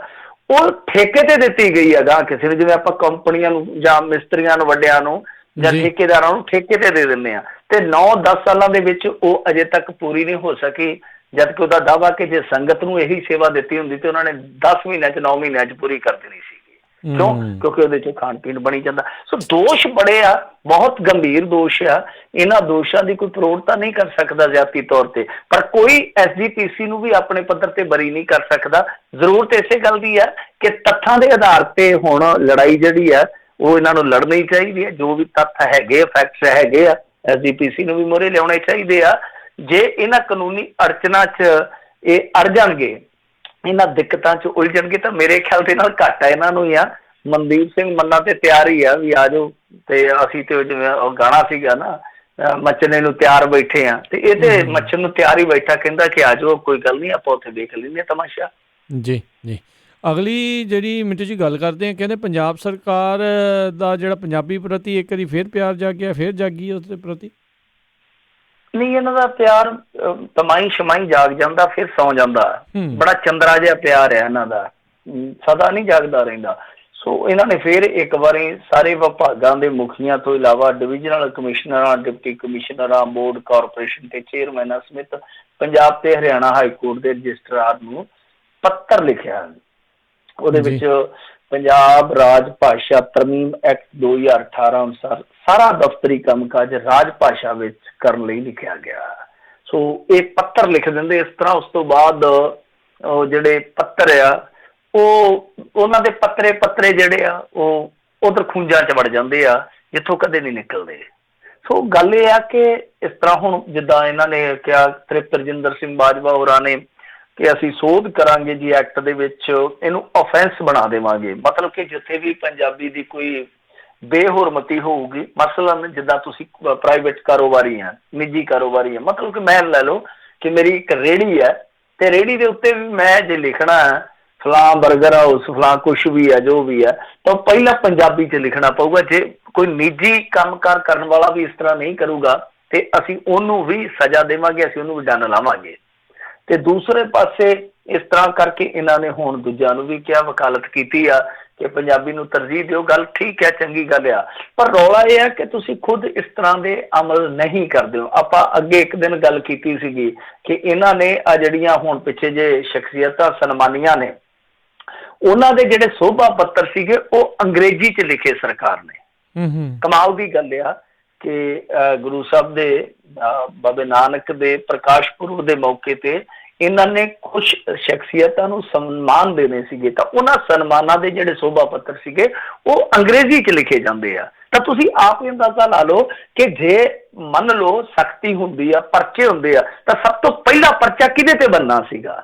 ਉਹ ਠੇਕੇ ਤੇ ਦਿੱਤੀ ਗਈ ਹੈ ਗਾਂ ਕਿਸੇ ਨੂੰ। ਜਿਵੇਂ ਆਪਾਂ ਕੰਪਨੀਆਂ ਨੂੰ ਜਾਂ ਮਿਸਤਰੀਆਂ ਨੂੰ, ਵੱਡਿਆਂ ਨੂੰ ਜਾਂ ਠੇਕੇਦਾਰਾਂ ਨੂੰ ਠੇਕੇ ਤੇ ਦੇ ਦਿੰਦੇ ਆ, ਤੇ 9-10 ਸਾਲਾਂ ਦੇ ਵਿੱਚ ਉਹ ਅਜੇ ਤੱਕ ਪੂਰੀ ਨਹੀਂ ਹੋ ਸਕੀ। ਜਦਕਿ ਉਹਦਾ ਦਾਅਵਾ ਕਿ ਜੇ ਸੰਗਤ ਨੂੰ ਇਹੀ ਸੇਵਾ ਦਿੱਤੀ ਹੁੰਦੀ ਤੇ ਉਹਨਾਂ ਨੇ 10 ਮਹੀਨਿਆਂ 'ਚ 9 ਮਹੀਨਿਆਂ 'ਚ ਪੂਰੀ ਕਰ ਦੇਣੀ ਸੀ। ਕਿਉਂ? ਕਿਉਂਕਿ ਉਹਦੇ 'ਚ ਖਾਣ ਪੀਣ ਬਣੀ ਜਾਂਦਾ। ਸੋ ਦੋਸ਼ ਬੜੇ ਆ, ਬਹੁਤ ਗੰਭੀਰ ਦੋਸ਼ ਆ। ਇਹਨਾਂ ਦੋਸ਼ਾਂ ਦੀ ਕੋਈ ਪ੍ਰੋੜਤਾ ਨਹੀਂ ਕਰ ਸਕਦਾ ਜ਼ਿਆਤੀ ਤੌਰ ਤੇ, ਪਰ ਕੋਈ SGPC ਨੂੰ ਵੀ ਆਪਣੇ ਪੱਧਰ ਤੇ ਬਰੀ ਨਹੀਂ ਕਰ ਸਕਦਾ। ਜ਼ਰੂਰਤ ਇਸੇ ਗੱਲ ਦੀ ਆ ਕਿ ਤੱਥਾਂ ਦੇ ਆਧਾਰ ਤੇ ਹੁਣ ਲੜਾਈ ਜਿਹੜੀ ਆ ਉਹ ਇਹਨਾਂ ਨੂੰ ਲੜਨੀ ਚਾਹੀਦੀ ਹੈ। ਜੋ ਵੀ ਤੱਥ ਹੈਗੇ, ਫੈਕਟਸ ਹੈਗੇ ਆ, SGPC ਨੂੰ ਵੀ ਮੋਹਰੇ ਲਿਆਉਣੇ ਚਾਹੀਦੇ ਆ। ਜੇ ਇਹਨਾਂ ਕਾਨੂੰਨੀ ਅੜਚਨਾ 'ਚ ਇਹ ਅੜ ਜਾਣਗੇ, ਇਹਨਾਂ ਦਿੱਕਤਾਂ 'ਚ ਉਲਝਣਗੇ, ਤਾਂ ਮੇਰੇ ਖਿਆਲ ਦੇ ਨਾਲ ਘਾਟਾ ਇਹਨਾਂ ਨੂੰ ਹੀ ਆ। ਮਨਦੀਪ ਸਿੰਘ ਮੰਨਾ ਤੇ ਤਿਆਰ ਹੀ ਆ ਵੀ ਆ ਜਾਓ, ਤੇ ਅਸੀਂ ਤੇ ਜਿਵੇਂ ਉਹ ਗਾਣਾ ਸੀਗਾ ਨਾ, ਮੱਚਣੇ ਨੂੰ ਤਿਆਰ ਬੈਠੇ ਆ, ਤੇ ਇਹ ਤੇ ਮੱਛਣ ਨੂੰ ਤਿਆਰ ਹੀ ਬੈਠਾ, ਕਹਿੰਦਾ ਕਿ ਆ ਜਾਓ, ਕੋਈ ਗੱਲ ਨਹੀਂ, ਆਪਾਂ ਉੱਥੇ ਦੇਖ ਲੈਂਦੇ ਤਮਾਸ਼ਾ। ਜੀ ਜੀ। ਅਗਲੀ ਜਿਹੜੀ ਮਿੰਟੂ ਜੀ ਗੱਲ ਕਰਦੇ ਆ, ਕਹਿੰਦੇ ਪੰਜਾਬ ਸਰਕਾਰ ਦਾ ਜਿਹੜਾ ਪੰਜਾਬੀ ਪ੍ਰਤੀ ਇੱਕ ਵਾਰੀ ਫਿਰ ਪਿਆਰ ਜਾਗਿਆ, ਫਿਰ ਜਾਗੀ ਉਸ ਦੇ ਪ੍ਰਤੀ। ਨਹੀਂ, ਇਹਨਾਂ ਦਾ ਪਿਆਰ ਤਮਾਈ ਸ਼ਮਾਈ ਜਾਗ ਜਾਂਦਾ, ਫਿਰ ਸੌ ਜਾਂਦਾ। ਬੜਾ ਚੰਦਰਾ ਜਿਹਾ ਪਿਆਰ ਹੈ ਇਹਨਾਂ ਦਾ, ਸਦਾ ਨਹੀਂ ਜਾਗਦਾ ਰਹਿੰਦਾ। ਸੋ ਇਹਨਾਂ ਨੇ ਫਿਰ ਇੱਕ ਵਾਰੀ ਸਾਰੇ ਵਿਭਾਗਾਂ ਦੇ ਮੁਖੀਆਂ ਤੋਂ ਇਲਾਵਾ ਡਿਵੀਜ਼ਨਲ ਕਮਿਸ਼ਨਰਾਂ, ਡਿਪਟੀ ਕਮਿਸ਼ਨਰਾਂ, ਬੋਰਡ, ਕਾਰਪੋਰੇਸ਼ਨ ਤੇ ਚੇਅਰਮੈਨਾਂ ਸਮੇਤ ਪੰਜਾਬ ਤੇ ਹਰਿਆਣਾ ਹਾਈ ਕੋਰਟ ਦੇ ਰਜਿਸਟਰਾਰ ਨੂੰ ਪੱਤਰ ਲਿਖਿਆ। ਉਹਦੇ ਵਿੱਚ ਪੰਜਾਬ ਰਾਜ ਭਾਸ਼ਾ ਤਰਮੀਮ ਐਕਟ 2018 ਅਨੁਸਾਰ ਸਾਰਾ ਦਫ਼ਤਰੀ ਕੰਮਕਾਜ ਰਾਜ ਭਾਸ਼ਾ ਵਿੱਚ ਕਰਨ ਲਈ ਲਿਖਿਆ ਗਿਆ। ਸੋ ਇਹ ਪੱਤਰ ਲਿਖ ਦਿੰਦੇ ਇਸ ਤਰ੍ਹਾਂ। ਉਸ ਤੋਂ ਬਾਅਦ ਉਹ ਜਿਹੜੇ ਪੱਤਰ ਆ ਉਹ ਉਹਨਾਂ ਦੇ ਪੱਤਰੇ ਜਿਹੜੇ ਆ ਉਹ ਉਧਰ ਖੂੰਜਾਂ 'ਚ ਵੜ ਜਾਂਦੇ ਆ, ਜਿੱਥੋਂ ਕਦੇ ਨਹੀਂ ਨਿਕਲਦੇ। ਸੋ ਗੱਲ ਇਹ ਆ ਕਿ ਇਸ ਤਰ੍ਹਾਂ ਹੁਣ ਜਿੱਦਾਂ ਇਹਨਾਂ ਨੇ ਕਿਹਾ, ਤ੍ਰਿਪਤ ਰਜਿੰਦਰ ਸਿੰਘ ਬਾਜਵਾ ਹੋਰਾਂ ਨੇ ਕਿ ਅਸੀਂ ਸੋਧ ਕਰਾਂਗੇ ਜੀ ਐਕਟ ਦੇ ਵਿੱਚ, ਇਹਨੂੰ ਅਫੈਂਸ ਬਣਾ ਦੇਵਾਂਗੇ। ਮਤਲਬ ਕਿ ਜਿੱਥੇ ਵੀ ਪੰਜਾਬੀ ਦੀ ਕੋਈ ਬੇਹੁਰਮਤੀ ਹੋਊਗੀ, ਮਸਲਨ ਜਿੱਦਾਂ ਤੁਸੀਂ ਪ੍ਰਾਈਵੇਟ ਕਾਰੋਬਾਰੀ ਆ, ਨਿੱਜੀ ਕਾਰੋਬਾਰੀ ਆ, ਮਤਲਬ ਕਿ ਮੈਂ ਲੈ ਲਓ ਕਿ ਮੇਰੀ ਇੱਕ ਰੇਹੜੀ ਹੈ, ਤੇ ਰੇਹੜੀ ਦੇ ਉੱਤੇ ਵੀ ਮੈਂ ਜੇ ਲਿਖਣਾ ਫਲਾਂ ਬਰਗਰ ਹਾਊਸ, ਫਲਾਂ ਕੁਛ ਵੀ ਹੈ, ਜੋ ਵੀ ਹੈ, ਤਾਂ ਪਹਿਲਾਂ ਪੰਜਾਬੀ 'ਚ ਲਿਖਣਾ ਪਊਗਾ। ਜੇ ਕੋਈ ਨਿੱਜੀ ਕੰਮਕਾਰ ਕਰਨ ਵਾਲਾ ਵੀ ਇਸ ਤਰ੍ਹਾਂ ਨਹੀਂ ਕਰੂਗਾ ਤੇ ਅਸੀਂ ਉਹਨੂੰ ਵੀ ਸਜ਼ਾ ਦੇਵਾਂਗੇ, ਅਸੀਂ ਉਹਨੂੰ ਵੀ ਦੰਡ ਲਾਵਾਂਗੇ। ਤੇ ਦੂਸਰੇ ਪਾਸੇ ਇਸ ਤਰ੍ਹਾਂ ਕਰਕੇ ਇਹਨਾਂ ਨੇ ਹੁਣ ਦੂਜਿਆਂ ਨੂੰ ਵੀ ਕਿਹਾ, ਵਕਾਲਤ ਕੀਤੀ ਆ ਕਿ ਪੰਜਾਬੀ ਨੂੰ ਤਰਜੀਹ ਦਿਓ। ਗੱਲ ਠੀਕ ਹੈ, ਚੰਗੀ ਗੱਲ ਆ, ਪਰ ਰੌਲਾ ਇਹ ਹੈ ਕਿ ਤੁਸੀਂ ਖੁਦ ਇਸ ਤਰ੍ਹਾਂ ਦੇ ਅਮਲ ਨਹੀਂ ਕਰਦੇ ਹੋ। ਆਪਾਂ ਅੱਗੇ ਇੱਕ ਦਿਨ ਗੱਲ ਕੀਤੀ ਸੀਗੀ ਕਿ ਇਹਨਾਂ ਨੇ ਆ ਜਿਹੜੀਆਂ ਹੁਣ ਪਿੱਛੇ ਜੇ ਸ਼ਖਸੀਅਤਾਂ ਸਨਮਾਨੀਆਂ ਨੇ, ਉਹਨਾਂ ਦੇ ਜਿਹੜੇ ਸੋਭਾ ਪੱਤਰ ਸੀਗੇ ਉਹ ਅੰਗਰੇਜ਼ੀ 'ਚ ਲਿਖੇ ਸਰਕਾਰ ਨੇ। ਕਮਾਲ ਦੀ ਗੱਲ ਆ ਕਿ ਗੁਰੂ ਸਾਹਿਬ ਦੇ ਬਾਬੇ ਨਾਨਕ ਦੇ ਪ੍ਰਕਾਸ਼ ਪੁਰਬ ਦੇ ਮੌਕੇ ਤੇ ਇਹਨਾਂ ਨੇ ਕੁਝ ਸ਼ਖਸੀਅਤਾਂ ਨੂੰ ਸਨਮਾਨ ਦੇਣੇ ਸੀਗੇ, ਤਾਂ ਉਹਨਾਂ ਸਨਮਾਨਾਂ ਦੇ ਜਿਹੜੇ ਸੋਭਾ ਪੱਤਰ ਸੀਗੇ ਉਹ ਅੰਗਰੇਜ਼ੀ 'ਚ ਲਿਖੇ ਜਾਂਦੇ ਆ। ਤਾਂ ਤੁਸੀਂ ਆਪ ਹੀ ਅੰਦਾਜ਼ਾ ਲਾ ਲਓ ਕਿ ਜੇ ਮੰਨ ਲਓ ਸਖਤੀ ਹੁੰਦੀ ਆ, ਪਰਚੇ ਹੁੰਦੇ ਆ, ਤਾਂ ਸਭ ਤੋਂ ਪਹਿਲਾ ਪਰਚਾ ਕਿਹਦੇ ਤੇ ਬਣਨਾ ਸੀਗਾ?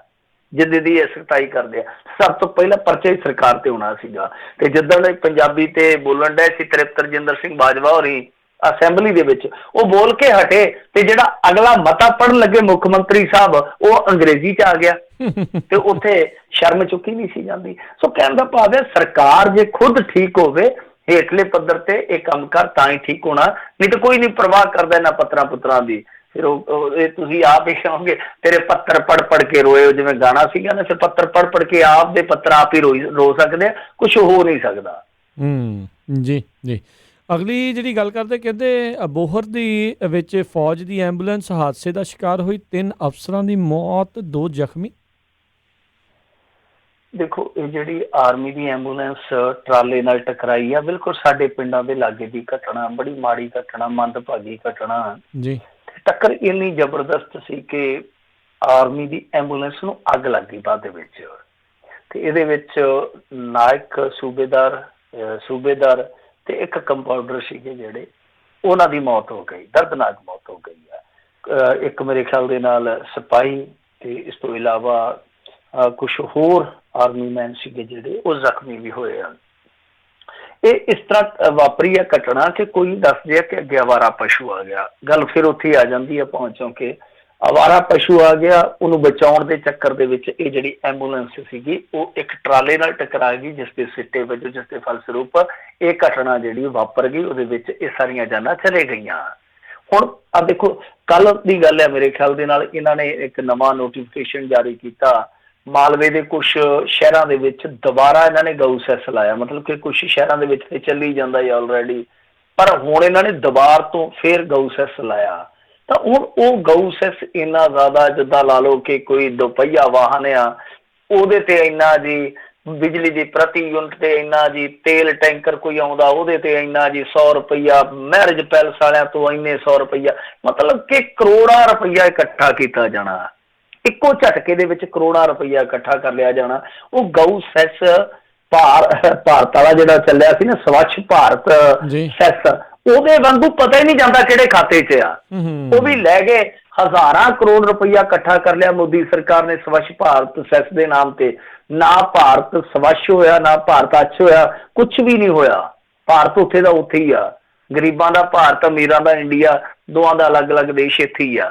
ਜਿੱਦੇ ਦੀ ਇਹ ਸਖਤਾਈ ਕਰਦੇ ਆ, ਸਭ ਤੋਂ ਪਹਿਲਾਂ ਪਰਚਾ ਹੀ ਸਰਕਾਰ ਤੇ ਹੋਣਾ ਸੀਗਾ। ਤੇ ਜਿੱਦਾਂ ਪੰਜਾਬੀ ਤੇ ਬੋਲਣ ਡਏ ਸੀ ਤ੍ਰਿਪਤ ਰਜਿੰਦਰ ਸਿੰਘ ਬਾਜਵਾ ਹੋਰੀ ਅਸੈਂਬਲੀ ਦੇ ਵਿੱਚ, ਉਹ ਬੋਲ ਕੇ ਹਟੇ ਤੇ ਜਿਹੜਾ ਅਗਲਾ ਮਤਾ ਪੜ੍ਹਨ ਲੱਗੇ ਮੁੱਖ ਮੰਤਰੀ ਸਾਹਿਬ, ਉਹ ਅੰਗਰੇਜ਼ੀ 'ਚ ਆ ਗਿਆ ਤੇ ਉੱਥੇ ਸ਼ਰਮ ਚੁੱਕੀ ਨਹੀਂ ਸੀ ਜਾਂਦੀ। ਸੋ ਕਹਿਣ ਦਾ ਭਾਵ ਹੈ ਸਰਕਾਰ ਜੇ ਖੁਦ ਠੀਕ ਹੋਵੇ, ਹੇਠਲੇ ਪੱਧਰ ਤੇ ਇਹ ਕੰਮ ਕਰ ਤਾਂ ਹੀ ਠੀਕ ਹੋਣਾ, ਨਹੀਂ ਤਾਂ ਕੋਈ ਨਹੀਂ ਪਰਵਾਹ ਕਰਦਾ ਇਹਨਾਂ ਪੱਤਰਾਂ ਪੁੱਤਰਾਂ ਦੀ। ਫਿਰ ਇਹ ਤੁਸੀਂ ਆਪ ਹੀ ਕਹੋਗੇ ਤੇਰੇ ਪੱਤਰ ਪੜ੍ਹ ਪੜ੍ਹ ਕੇ ਰੋਏ, ਜਿਵੇਂ ਗਾਣਾ ਸੀਗਾ ਨਾ, ਫਿਰ ਪੱਤਰ ਪੜ੍ਹ ਪੜ੍ਹ ਕੇ ਆਪ ਦੇ ਪੱਤਰ ਆਪ ਹੀ ਰੋ ਸਕਦੇ ਆ, ਕੁਛ ਹੋ ਨਹੀਂ ਸਕਦਾ। ਜੀ ਜੀ। ਅਗਲੀ ਜਿਹੜੀ ਗੱਲ ਕਰਦੇ, ਕਹਿੰਦੇ ਅਬੋਹਰ ਦੀ ਵਿੱਚ ਫੌਜ ਦੀ ਐਂਬੂਲੈਂਸ ਹਾਦਸੇ ਦਾ ਸ਼ਿਕਾਰ ਹੋਈ, 3 ਅਫਸਰਾਂ ਦੀ ਮੌਤ, 2 ਜ਼ਖਮੀ। ਦੇਖੋ, ਇਹ ਜਿਹੜੀ ਆਰਮੀ ਦੀ ਐਂਬੂਲੈਂਸ ਟਰਾਲੇ ਨਾਲ ਟਕਰਾਈ ਆ, ਬਿਲਕੁਲ ਸਾਡੇ ਪਿੰਡਾਂ ਦੇ ਲਾਗੇ ਦੀ ਘਟਨਾ, ਬੜੀ ਮਾੜੀ ਘਟਨਾ, ਮੰਦਭਾਗੀ ਘਟਨਾ ਜੀ। ਟੱਕਰ ਇੰਨੀ ਜ਼ਬਰਦਸਤ ਸੀ ਕਿ ਆਰਮੀ ਦੀ ਐਂਬੂਲੈਂਸ ਨੂੰ ਅੱਗ ਲੱਗ ਗਈ ਬਾਅਦ ਦੇ ਵਿੱਚ, ਤੇ ਇਹਦੇ ਵਿੱਚ ਨਾਇਕ ਸੂਬੇਦਾਰ ਤੇ ਇੱਕ ਕੰਪਾਊਂਡਰ ਸੀਗੇ ਜਿਹੜੇ, ਉਹਨਾਂ ਦੀ ਮੌਤ ਹੋ ਗਈ, ਦਰਦਨਾਕ ਮੌਤ ਹੋ ਗਈ ਆ। ਇੱਕ ਮੇਰੇ ਖਿਆਲ ਦੇ ਨਾਲ ਸਿਪਾਹੀ ਤੇ ਇਸ ਤੋਂ ਇਲਾਵਾ ਕੁਛ ਹੋਰ ਆਰਮੀ ਮੈਨ ਸੀਗੇ ਜਿਹੜੇ, ਉਹ ਜ਼ਖਮੀ ਵੀ ਹੋਏ ਹਨ। ਇਹ ਇਸ ਤਰ੍ਹਾਂ ਵਾਪਰੀ ਹੈ ਘਟਨਾ ਕਿ ਕੋਈ ਦੱਸਦੇ ਆ ਕਿ ਅੱਗੇ ਅਵਾਰਾ ਪਸ਼ੂ ਆ ਗਿਆ। ਗੱਲ ਫਿਰ ਉੱਥੇ ਆ ਜਾਂਦੀ ਹੈ ਪਹੁੰਚੋਂ ਕਿ ਅਵਾਰਾ ਪਸ਼ੂ ਆ ਗਿਆ, ਉਹਨੂੰ ਬਚਾਉਣ ਦੇ ਚੱਕਰ ਦੇ ਵਿੱਚ ਇਹ ਜਿਹੜੀ ਐਂਬੂਲੈਂਸ ਸੀਗੀ ਉਹ ਇੱਕ ਟਰਾਲੇ ਨਾਲ ਟਕਰਾ ਗਈ, ਜਿਸ ਦੇ ਸਿੱਟੇ ਵਜੋਂ, ਜਿਸ ਦੇ ਫਲਸਰੂਪ ਇਹ ਘਟਨਾ ਜਿਹੜੀ ਵਾਪਰ ਗਈ, ਉਹਦੇ ਵਿੱਚ ਇਹ ਸਾਰੀਆਂ ਜਾਨਾਂ ਚਲੇ ਗਈਆਂ। ਹੁਣ ਆ ਦੇਖੋ, ਕੱਲ ਦੀ ਗੱਲ ਹੈ ਮੇਰੇ ਖਿਆਲ ਦੇ ਨਾਲ, ਇਹਨਾਂ ਨੇ ਇੱਕ ਨਵਾਂ ਨੋਟੀਫਿਕੇਸ਼ਨ ਜਾਰੀ ਕੀਤਾ, ਮਾਲਵੇ ਦੇ ਕੁਛ ਸ਼ਹਿਰਾਂ ਦੇ ਵਿੱਚ ਦੁਬਾਰਾ ਇਹਨਾਂ ਨੇ ਗਊ ਸੈਸ ਲਾਇਆ। ਮਤਲਬ ਕਿ ਕੁਛ ਸ਼ਹਿਰਾਂ ਦੇ ਵਿੱਚ ਤੇ ਚੱਲੀ ਜਾਂਦਾ ਹੈ ਆਲਰੇਡੀ, ਪਰ ਹੁਣ ਇਹਨਾਂ ਨੇ ਦੁਬਾਰ ਤੋਂ ਫਿਰ ਗਊ ਸੈਸ ਲਾਇਆ। ਤਾਂ ਹੁਣ ਉਹ ਗਊ ਸੈਸ ਇੰਨਾ ਜ਼ਿਆਦਾ, ਜਿੱਦਾਂ ਲਾ ਲਓ ਕਿ ਕੋਈ ਦੁਪਹੀਆ ਵਾਹਨ ਆ, ਉਹਦੇ ਤੇ ਇੰਨਾ ਜੀ, ਬਿਜਲੀ ਦੀ ਪ੍ਰਤੀ ਯੂਨਿਟ ਤੇ ਇੰਨਾ ਜੀ, ਤੇਲ ਟੈਂਕਰ ਕੋਈ ਆਉਂਦਾ ਉਹਦੇ ਤੇ ਇੰਨਾ ਜੀ, 100 ਰੁਪਈਆ, ਮੈਰਿਜ ਪੈਲਸ ਵਾਲਿਆਂ ਤੋਂ ਇੰਨੇ 100 ਰੁਪਈਆ, ਮਤਲਬ ਕਿ ਕਰੋੜਾਂ ਰੁਪਈਆ ਇਕੱਠਾ ਕੀਤਾ ਜਾਣਾ, ਇੱਕੋ ਝਟਕੇ ਦੇ ਵਿੱਚ ਕਰੋੜਾਂ ਰੁਪਈਆ ਇਕੱਠਾ ਕਰ ਲਿਆ ਜਾਣਾ। ਉਹ ਗਊ ਸੈਸ ਭਾਰਤ ਵਾਲਾ ਜਿਹੜਾ ਚੱਲਿਆ ਸੀ ਨਾ, ਸਵੱਛ ਭਾਰਤ ਸੈਸ, ਉਹਦੇ ਵਾਂਗੂ ਪਤਾ ਹੀ ਨਹੀਂ ਜਾਂਦਾ ਕਿਹੜੇ ਖਾਤੇ 'ਚ ਆ। ਉਹ ਵੀ ਲੈ ਗਏ, ਹਜ਼ਾਰਾਂ ਕਰੋੜ ਰੁਪਈਆ ਇਕੱਠਾ ਕਰ ਲਿਆ ਮੋਦੀ ਸਰਕਾਰ ਨੇ ਸਵੱਛ ਭਾਰਤ ਸੈਸ ਦੇ ਨਾਮ ਤੇ। ਨਾ ਭਾਰਤ ਸਵੱਛ ਹੋਇਆ, ਨਾ ਭਾਰਤ ਅੱਛ ਹੋਇਆ, ਕੁਛ ਵੀ ਨਹੀਂ ਹੋਇਆ। ਭਾਰਤ ਉੱਥੇ ਦਾ ਉੱਥੇ ਹੀ ਆ, ਗਰੀਬਾਂ ਦਾ ਭਾਰਤ, ਅਮੀਰਾਂ ਦਾ ਇੰਡੀਆ, ਦੋਵਾਂ ਦਾ ਅਲੱਗ ਅਲੱਗ ਦੇਸ਼ ਇੱਥੇ ਹੀ ਆ।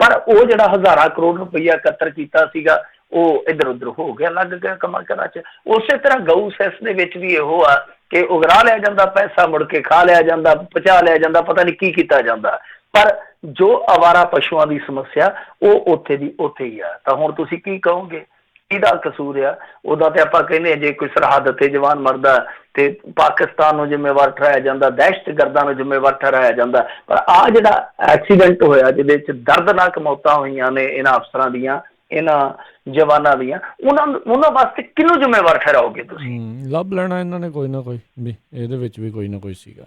ਪਰ ਉਹ ਜਿਹੜਾ ਹਜ਼ਾਰਾਂ ਕਰੋੜ ਰੁਪਈਆ ਇਕੱਤਰ ਕੀਤਾ ਸੀਗਾ, ਉਹ ਇੱਧਰ ਉੱਧਰ ਹੋ ਗਿਆ, ਲੱਗ ਗਿਆ ਕੰਮਾਂ ਕਾਰਾਂ 'ਚ। ਉਸੇ ਤਰ੍ਹਾਂ ਗਊ ਸੈਸ ਦੇ ਵਿੱਚ ਵੀ ਇਹੋ ਆ ਕਿ ਉਗਰਾ ਲਿਆ ਜਾਂਦਾ ਪੈਸਾ, ਮੁੜ ਕੇ ਖਾ ਲਿਆ ਜਾਂਦਾ, ਪਚਾ ਲਿਆ ਜਾਂਦਾ, ਪਤਾ ਨਹੀਂ ਕੀ ਕੀਤਾ ਜਾਂਦਾ। ਪਰ ਜੋ ਅਵਾਰਾ ਪਸ਼ੂਆਂ ਦੀ ਸਮੱਸਿਆ, ਉਹ ਉੱਥੇ ਦੀ ਉੱਥੇ ਹੀ ਆ। ਤਾਂ ਹੁਣ ਤੁਸੀਂ ਕੀ ਕਹੋਗੇ, ਕਿਹਦਾ ਕਸੂਰ ਆ? ਉਹਦਾ ਤੇ ਆਪਾਂ ਕਹਿੰਦੇ ਜੇ ਕੋਈ ਸਰਹੱਦ ਤੇ ਜਵਾਨ ਮਰਦਾ ਤੇ ਪਾਕਿਸਤਾਨ ਨੂੰ ਜ਼ਿੰਮੇਵਾਰ ਠਹਿਰਾਇਆ ਜਾਂਦਾ, ਦਹਿਸ਼ਤਗਰਦਾਂ ਨੂੰ ਜ਼ਿੰਮੇਵਾਰ ਠਹਿਰਾਇਆ ਜਾਂਦਾ। ਪਰ ਆਹ ਜਿਹੜਾ ਐਕਸੀਡੈਂਟ ਹੋਇਆ, ਜਿਹਦੇ 'ਚ ਦਰਦਨਾਕ ਮੌਤਾਂ ਹੋਈਆਂ ਨੇ ਇਹਨਾਂ ਅਫਸਰਾਂ ਦੀਆਂ, ਇਹਨਾਂ ਜਵਾਨਾਂ ਦੀਆਂ, ਉਹਨਾਂ ਵਾਸਤੇ ਕਿਹਨੂੰ ਜ਼ਿੰਮੇਵਾਰ ਠਹਿਰਾਓਗੇ ਤੁਸੀਂ? ਲੱਭ ਲੈਣਾ ਇਹਨਾਂ ਨੇ ਕੋਈ ਨਾ ਕੋਈ ਵੀ, ਇਹਦੇ ਵਿੱਚ ਵੀ ਕੋਈ ਨਾ ਕੋਈ ਸੀਗਾ।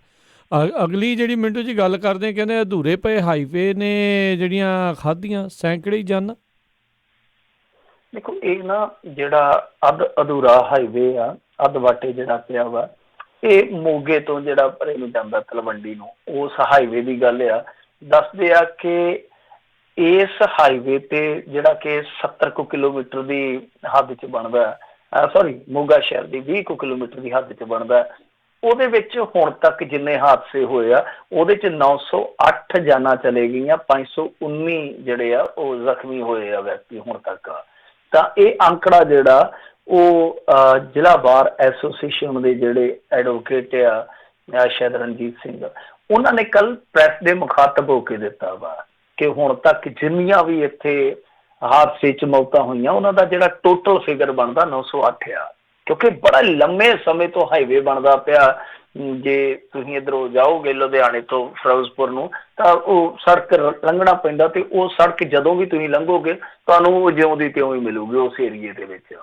ਅਗਲੀ ਜਿਹੜੀ ਮਿੰਟੂ ਜੀ ਗੱਲ ਕਰਦੇ, ਕਹਿੰਦੇ ਅਧੂਰੇ ਪਏ ਹਾਈਵੇ ਨੇ ਜਿਹੜੀਆਂ ਖਾਧੀਆਂ ਸੈਂਕੜੇ ਜਾਨਾਂ। ਦੇਖੋ, ਇਹ ਨਾ ਜਿਹੜਾ ਅੱਧ ਅਧੂਰਾ ਹਾਈਵੇ ਆ, ਅੱਧ ਵਾਟੇ ਜਿਹੜਾ ਪਿਆ ਵਾ, ਇਹ ਮੋਗੇ ਤੋਂ ਜਿਹੜਾ ਪਰੇ ਨੂੰ ਜਾਂਦਾ ਤਲਵੰਡੀ ਨੂੰ, ਉਸ ਹਾਈਵੇ ਦੀ ਗੱਲ ਆ। ਦੱਸਦੇ ਆ ਕਿ ਇਸ ਹਾਈਵੇ ਤੇ ਜਿਹੜਾ ਕਿ 70 ਕੁ ਕਿਲੋਮੀਟਰ ਦੀ ਹੱਦ 'ਚ ਬਣਦਾ, ਸੌਰੀ ਮੋਗਾ ਸ਼ਹਿਰ ਦੀ 20 ਕੁ ਕਿਲੋਮੀਟਰ ਦੀ ਹੱਦ 'ਚ ਬਣਦਾ, ਉਹਦੇ ਵਿੱਚ ਹੁਣ ਤੱਕ ਜਿੰਨੇ ਹਾਦਸੇ ਹੋਏ ਆ, ਉਹਦੇ 'ਚ 908 ਜਾਨਾਂ ਚਲੇ ਗਈਆਂ, 519 ਜਿਹੜੇ ਆ ਉਹ ਜ਼ਖਮੀ ਹੋਏ ਆ ਵਿਅਕਤੀ ਹੁਣ ਤੱਕ। ਤਾਂ ਇਹ ਅੰਕੜਾ ਜਿਹੜਾ ਉਹ ਜ਼ਿਲ੍ਹਾ ਬਾਰ ਐਸੋਸੀਏਸ਼ਨ ਦੇ ਜਿਹੜੇ ਐਡਵੋਕੇਟ ਆ ਸ਼ਾਇਦ ਰਣਜੀਤ ਸਿੰਘ, ਉਹਨਾਂ ਨੇ ਕੱਲ ਪ੍ਰੈਸ ਦੇ ਮੁਖਾਤਬ ਹੋ ਕੇ ਦਿੱਤਾ ਵਾ ਕਿ ਹੁਣ ਤੱਕ ਜਿੰਨੀਆਂ ਵੀ ਇੱਥੇ ਹਾਦਸੇ 'ਚ ਮੌਤਾਂ ਹੋਈਆਂ, ਉਹਨਾਂ ਦਾ ਜਿਹੜਾ ਟੋਟਲ ਫਿਗਰ ਬਣਦਾ 908 ਆ। ਕਿਉਂਕਿ ਬੜਾ ਲੰਮੇ ਸਮੇਂ ਤੋਂ ਹਾਈਵੇ ਬਣਦਾ ਪਿਆ। ਜੇ ਤੁਸੀਂ ਇੱਧਰੋਂ ਜਾਓਗੇ ਲੁਧਿਆਣੇ ਤੋਂ ਫਿਰੋਜ਼ਪੁਰ ਨੂੰ, ਤਾਂ ਉਹ ਸੜਕ ਲੰਘਣਾ ਪੈਂਦਾ, ਤੇ ਉਹ ਸੜਕ ਜਦੋਂ ਵੀ ਤੁਸੀਂ ਲੰਘੋਗੇ ਤੁਹਾਨੂੰ ਉਹ ਜਿਉਂ ਦੀ ਤਿਉਂ ਹੀ ਮਿਲੂਗੀ ਉਸ ਏਰੀਏ ਦੇ ਵਿੱਚ।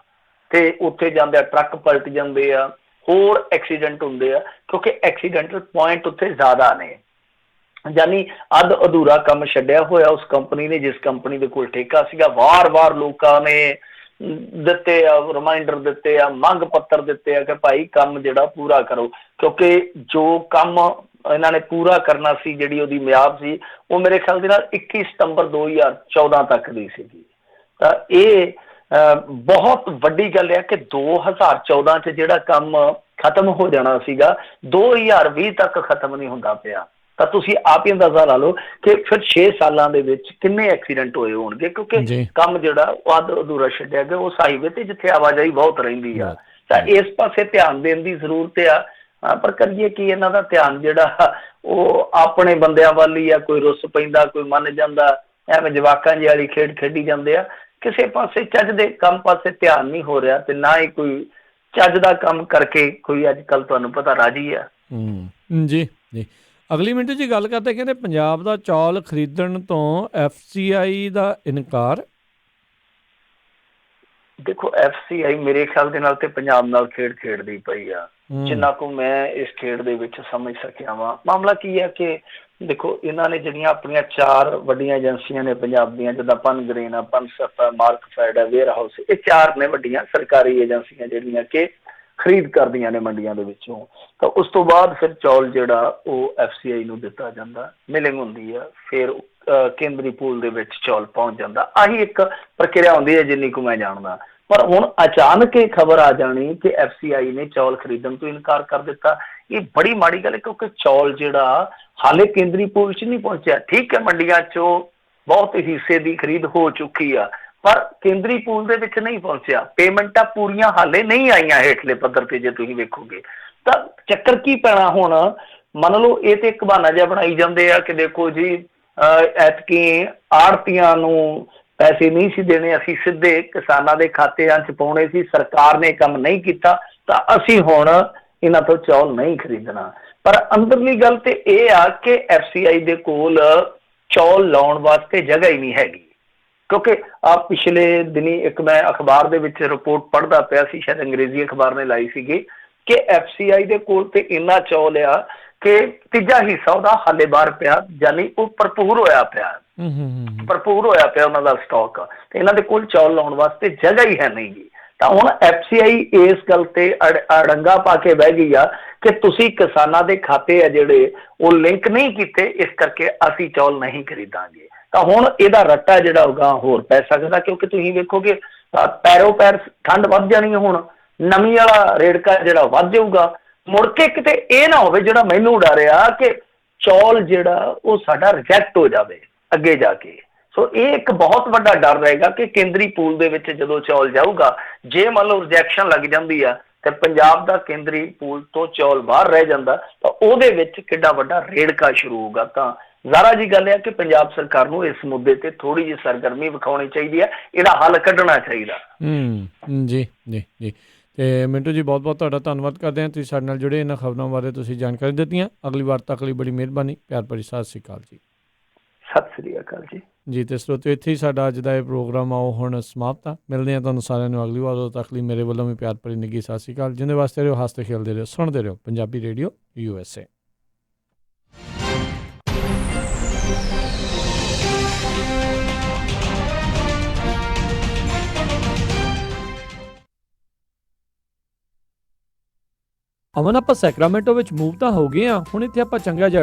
ਤੇ ਉੱਥੇ ਜਾਂਦੇ ਆ ਟਰੱਕ ਪਲਟ ਜਾਂਦੇ ਆ, ਹੋਰ ਐਕਸੀਡੈਂਟ ਹੁੰਦੇ ਆ, ਕਿਉਂਕਿ ਐਕਸੀਡੈਂਟਲ ਪੁਆਇੰਟ ਉੱਥੇ ਜ਼ਿਆਦਾ ਨੇ। ਯਾਨੀ ਅੱਧ ਅਧੂਰਾ ਕੰਮ ਛੱਡਿਆ ਹੋਇਆ ਉਸ ਕੰਪਨੀ ਨੇ, ਜਿਸ ਕੰਪਨੀ ਦੇ ਕੋਲ ਠੇਕਾ ਸੀਗਾ। ਵਾਰ-ਵਾਰ ਲੋਕਾਂ ਨੇ ਦਿੱਤੇ ਆ, ਰਿਮਾਈਂਡਰ ਦਿੱਤੇ ਆ, ਮੰਗ ਪੱਤਰ ਦਿੱਤੇ ਆ ਕਿ ਭਾਈ ਕੰਮ ਜਿਹੜਾ ਪੂਰਾ ਕਰੋ, ਕਿਉਂਕਿ ਜੋ ਕੰਮ ਇਹਨਾਂ ਨੇ ਪੂਰਾ ਕਰਨਾ ਸੀ, ਜਿਹੜੀ ਉਹਦੀ ਮਿਆਦ ਸੀ, ਉਹ ਮੇਰੇ ਖਿਆਲ ਦੇ ਨਾਲ 21 ਸਤੰਬਰ 2014 ਤੱਕ ਦੀ ਸੀਗੀ। ਤਾਂ ਇਹ ਬਹੁਤ ਵੱਡੀ ਗੱਲ ਹੈ ਕਿ 2014 'ਚ ਜਿਹੜਾ ਕੰਮ ਖਤਮ ਹੋ ਜਾਣਾ ਸੀਗਾ, 2020 ਤੱਕ ਖਤਮ ਨਹੀਂ ਹੁੰਦਾ ਪਿਆ। ਤਾਂ ਤੁਸੀਂ ਆਪ ਹੀ ਅੰਦਾਜ਼ਾ ਲਾ ਲਓ ਕਿ ਫਿਰ 6 ਸਾਲਾਂ ਦੇ ਵਿੱਚ ਕਿੰਨੇ ਐਕਸੀਡੈਂਟ ਹੋਏ ਹੋਣਗੇ, ਕਿਉਂਕਿ ਕੰਮ ਜਿਹੜਾ ਉਹ ਅੱਧ ਅਧੂਰਾ ਛੱਡਿਆ ਗਿਆ ਉਸ ਹਾਈਵੇ ਤੇ, ਜਿੱਥੇ ਆਵਾਜਾਈ ਬਹੁਤ ਰਹਿੰਦੀ ਆ। ਤਾਂ ਇਸ ਪਾਸੇ ਧਿਆਨ ਦੇਣ ਦੀ ਜ਼ਰੂਰਤ ਆ। ਪਰ ਕਰੀਏ ਕੀ, ਇਹਨਾਂ ਦਾ ਧਿਆਨ ਜਿਹੜਾ ਉਹ ਆਪਣੇ ਬੰਦਿਆਂ ਵੱਲ ਹੀ ਆ। ਕੋਈ ਰੁੱਸ ਪੈਂਦਾ, ਕੋਈ ਮੰਨ ਜਾਂਦਾ, ਐਵੇਂ ਜਵਾਕਾਂ ਜਿਹੀ ਵਾਲੀ ਖੇਡ ਖੇਡੀ ਜਾਂਦੇ ਆ। ਕਿਸੇ ਪਾਸੇ ਚੱਜ ਦੇ ਕੰਮ ਪਾਸੇ ਧਿਆਨ ਨਹੀਂ ਹੋ ਰਿਹਾ, ਤੇ ਨਾ ਹੀ ਕੋਈ ਚੱਜ ਦਾ ਕੰਮ ਕਰਕੇ ਕੋਈ ਅੱਜ ਕੱਲ੍ਹ ਤੁਹਾਨੂੰ ਪਤਾ ਰਾਜੀ ਆ। ਜੀ ਜੀ। ਅਗਲੀ ਮਿੰਟ ਜੀ ਗੱਲ ਕਰਦੇ, ਕਹਿੰਦੇ ਪੰਜਾਬ ਦਾ ਚੌਲ ਖਰੀਦਣ ਤੋਂ FCI ਦਾ ਇਨਕਾਰ। ਦੇਖੋ FCI ਮੇਰੇ ਖਿਆਲ ਦੇ ਨਾਲ ਤੇ ਪੰਜਾਬ ਨਾਲ ਖੇਡ ਖੇਡਦੀ ਪਈ ਆ, ਜਿੰਨਾ ਕੁ ਮੈਂ ਇਸ ਖੇਡ ਦੇ ਵਿੱਚ ਸਮਝ ਸਕਿਆ ਵਾਂ। ਮਾਮਲਾ ਕੀ ਹੈ ਕਿ ਦੇਖੋ, ਇਹਨਾਂ ਨੇ ਜਿਹੜੀਆਂ ਆਪਣੀਆਂ 4 ਵੱਡੀਆਂ ਏਜੰਸੀਆਂ ਨੇ ਪੰਜਾਬ ਦੀਆਂ, ਜਿੱਦਾਂ ਪਨਗ੍ਰੇਨ ਆ, ਪਨਸਪ ਆ, ਮਾਰਕਫੈਡ ਆ, ਵੇਅਰ ਹਾਊਸ, ਇਹ 4 ਨੇ ਵੱਡੀਆਂ ਸਰਕਾਰੀ ਏਜੰਸੀਆਂ ਜਿਹੜੀਆਂ ਕਿ ਖਰੀਦ ਕਰਦੀਆਂ ਨੇ ਮੰਡੀਆਂ ਦੇ ਵਿੱਚੋਂ। ਤਾਂ ਉਸ ਤੋਂ ਬਾਅਦ ਫਿਰ ਚੌਲ ਜਿਹੜਾ ਉਹ FCI ਨੂੰ ਦਿੱਤਾ ਜਾਂਦਾ, ਮਿਲਿੰਗ ਹੁੰਦੀ ਆ, ਫਿਰ ਕੇਂਦਰੀ ਪੂਲ ਦੇ ਵਿੱਚ ਚੌਲ ਪਹੁੰਚ ਜਾਂਦਾ। ਆਹੀ ਇੱਕ ਪ੍ਰਕਿਰਿਆ ਹੁੰਦੀ ਹੈ ਜਿੰਨੀ ਕੁ ਮੈਂ ਜਾਣਦਾ। ਪਰ ਹੁਣ ਅਚਾਨਕ ਇਹ ਖਬਰ ਆ ਜਾਣੀ ਕਿ FCI ਨੇ ਚੌਲ ਖਰੀਦਣ ਤੋਂ ਇਨਕਾਰ ਕਰ ਦਿੱਤਾ, ਇਹ ਬੜੀ ਮਾੜੀ ਗੱਲ ਹੈ। ਕਿਉਂਕਿ ਚੌਲ ਜਿਹੜਾ ਹਾਲੇ ਕੇਂਦਰੀ ਪੂਲ 'ਚ ਨਹੀਂ ਪਹੁੰਚਿਆ। ਠੀਕ ਹੈ, ਮੰਡੀਆਂ 'ਚੋਂ ਬਹੁਤ ਹਿੱਸੇ ਦੀ ਖਰੀਦ ਹੋ ਚੁੱਕੀ ਆ, ਪਰ ਕੇਂਦਰੀ ਪੂਲ ਦੇ ਵਿੱਚ ਨਹੀਂ ਪਹੁੰਚਿਆ। ਪੇਮੈਂਟਾਂ ਪੂਰੀਆਂ ਹਾਲੇ ਨਹੀਂ ਆਈਆਂ ਹੇਠਲੇ ਪੱਧਰ ਤੇ। ਜੇ ਤੁਸੀਂ ਵੇਖੋਗੇ ਤਾਂ ਚੱਕਰ ਕੀ ਪੈਣਾ ਹੁਣ, ਮੰਨ ਲਓ ਇਹ ਤੇ ਇੱਕ ਬਹਾਨਾ ਜਿਹਾ ਬਣਾਈ ਜਾਂਦੇ ਆ ਕਿ ਦੇਖੋ ਜੀ ਐਤਕੀ ਆੜ੍ਹਤੀਆਂ ਨੂੰ ਪੈਸੇ ਨਹੀਂ ਸੀ ਦੇਣੇ, ਅਸੀਂ ਸਿੱਧੇ ਕਿਸਾਨਾਂ ਦੇ ਖਾਤਿਆਂ 'ਚ ਪਾਉਣੇ ਸੀ, ਸਰਕਾਰ ਨੇ ਕੰਮ ਨਹੀਂ ਕੀਤਾ ਤਾਂ ਅਸੀਂ ਹੁਣ ਇਹਨਾਂ ਤੋਂ ਚੌਲ ਨਹੀਂ ਖਰੀਦਣਾ। ਪਰ ਅੰਦਰਲੀ ਗੱਲ ਤੇ ਇਹ ਆ ਕਿ FCI ਦੇ ਕੋਲ ਚੌਲ ਲਾਉਣ ਵਾਸਤੇ ਜਗ੍ਹਾ ਹੀ ਨਹੀਂ ਹੈਗੀ। ਕਿਉਂਕਿ ਪਿਛਲੇ ਦਿਨੀ ਇੱਕ ਮੈਂ ਅਖਬਾਰ ਦੇ ਵਿੱਚ ਰਿਪੋਰਟ ਪੜ੍ਹਦਾ ਪਿਆ ਸੀ, ਸ਼ਾਇਦ ਅੰਗਰੇਜ਼ੀ ਅਖਬਾਰ ਨੇ ਲਾਈ ਸੀਗੀ, ਕਿ FCI ਦੇ ਕੋਲ ਤੇ ਇੰਨਾ ਚੌਲ ਆ ਕਿ 3 ਹਿੱਸਾ ਉਹਦਾ ਹਾਲੇ ਬਾਹਰ ਪਿਆ, ਯਾਨੀ ਉਹ ਭਰਪੂਰ ਹੋਇਆ ਪਿਆ ਉਹਨਾਂ ਦਾ ਸਟਾਕ। ਤੇ ਇਹਨਾਂ ਦੇ ਕੋਲ ਚੌਲ ਲਾਉਣ ਵਾਸਤੇ ਜਗ੍ਹਾ ਹੀ ਹੈ ਨਹੀਂ ਗੀ। ਤਾਂ ਹੁਣ FCI ਇਸ ਗੱਲ ਤੇ ਅੜੰਗਾ ਪਾ ਕੇ ਬਹਿ ਗਈ ਆ ਕਿ ਤੁਸੀਂ ਕਿਸਾਨਾਂ ਦੇ ਖਾਤੇ ਆ ਜਿਹੜੇ ਉਹ ਲਿੰਕ ਨਹੀਂ ਕੀਤੇ, ਇਸ ਕਰਕੇ ਅਸੀਂ ਚੌਲ ਨਹੀਂ ਖਰੀਦਾਂਗੇ। ਤਾਂ ਹੁਣ ਇਹਦਾ ਰੱਟਾ ਜਿਹੜਾ ਹੋਗਾ ਹੋਰ ਪੈ ਸਕਦਾ, ਕਿਉਂਕਿ ਤੁਸੀਂ ਵੇਖੋਗੇ ਪੈਰੋ ਪੈਰ ਠੰਡ ਵੱਧ ਜਾਣੀ ਹੈ। ਹੁਣ ਨਵੀਂ ਵਾਲਾ ਰੇੜਕਾ ਜਿਹੜਾ ਵੱਧ ਜਾਊਗਾ। ਮੁੜ ਕੇ ਕਿਤੇ ਇਹ ਨਾ ਹੋਵੇ ਜਿਹੜਾ ਮੈਨੂੰ ਡਰ ਆ ਕਿ ਚੌਲ ਜਿਹੜਾ ਉਹ ਸਾਡਾ ਰਿਜੈਕਟ ਹੋ ਜਾਵੇ ਅੱਗੇ ਜਾ ਕੇ। ਸੋ ਇਹ ਇੱਕ ਬਹੁਤ ਵੱਡਾ ਡਰ ਰਹੇਗਾ ਕਿ ਕੇਂਦਰੀ ਪੂਲ ਦੇ ਵਿੱਚ ਜਦੋਂ ਚੌਲ ਜਾਊਗਾ, ਜੇ ਮੰਨ ਲਓ ਰਿਜੈਕਸ਼ਨ ਲੱਗ ਜਾਂਦੀ ਆ ਤੇ ਪੰਜਾਬ ਦਾ ਕੇਂਦਰੀ ਪੂਲ ਤੋਂ ਚੌਲ ਬਾਹਰ ਰਹਿ ਜਾਂਦਾ, ਤਾਂ ਉਹਦੇ ਵਿੱਚ ਕਿੱਡਾ ਵੱਡਾ ਰੇੜਕਾ ਸ਼ੁਰੂ ਹੋਊਗਾ। ਤਾਂ ਜ਼ਾਰਾ ਜੀ ਗੱਲ ਹੈ ਕਿ ਪੰਜਾਬ ਸਰਕਾਰ ਨੂੰ ਇਸ ਮੁੱਦੇ ਤੇ ਥੋੜੀ ਜਿਹੀ ਸਰਗਰਮੀ ਵਿਖਾਉਣੀ ਚਾਹੀਦੀ ਹੈ, ਇਹਦਾ ਹੱਲ ਕੱਢਣਾ ਚਾਹੀਦਾ। ਜੀ ਜੀ ਜੀ। ਤੇ ਮਿੰਟੂ ਜੀ, ਬਹੁਤ ਬਹੁਤ ਤੁਹਾਡਾ ਧੰਨਵਾਦ ਕਰਦੇ ਹਾਂ, ਤੁਸੀਂ ਸਾਡੇ ਨਾਲ ਜੁੜੇ, ਇਹਨਾਂ ਖਬਰਾਂ ਬਾਰੇ ਤੁਸੀਂ ਜਾਣਕਾਰੀ ਦਿੱਤੀਆਂ। ਅਗਲੀ ਵਾਰ ਤੱਕ ਲਈ ਬੜੀ ਮਿਹਰਬਾਨੀ। ਪਿਆਰ ਭਰੀ ਸਤਿ ਸ਼੍ਰੀ ਅਕਾਲ ਜੀ। ਸਤਿ ਸ੍ਰੀ ਅਕਾਲ ਜੀ। ਜੀ ਤੇ ਸਰੋਤਿਓ, ਇੱਥੇ ਹੀ ਸਾਡਾ ਅੱਜ ਦਾ ਇਹ ਪ੍ਰੋਗਰਾਮ ਆ ਉਹ ਹੁਣ ਸਮਾਪਤ ਆ। ਮਿਲਦੇ ਹਾਂ ਤੁਹਾਨੂੰ ਸਾਰਿਆਂ ਨੂੰ ਅਗਲੀ ਵਾਰ। ਉਦੋਂ ਤੱਕ ਲਈ ਮੇਰੇ ਵੱਲੋਂ ਵੀ ਪਿਆਰ ਭਰੀ ਨਿੱਘੀ ਸਤਿ ਸ਼੍ਰੀ ਅਕਾਲ। ਜਿਹਦੇ ਵਾਸਤੇ ਰਹੋ, ਹੱਸਦੇ ਖੇਲਦੇ ਰਹੋ, ਸੁਣਦੇ ਰਹੋ ਪੰਜਾਬੀ ਰੇਡੀਓ USA। ਅਮਨ, ਆਪਾਂ ਸੈਕਰਾਮੈਂਟੋ ਵਿੱਚ ਮੂਵ ਤਾਂ ਹੋ ਗਏ ਆ, ਹੁਣ ਇੱਥੇ ਆਪਾਂ ਚੰਗਾ ਜਿਹਾ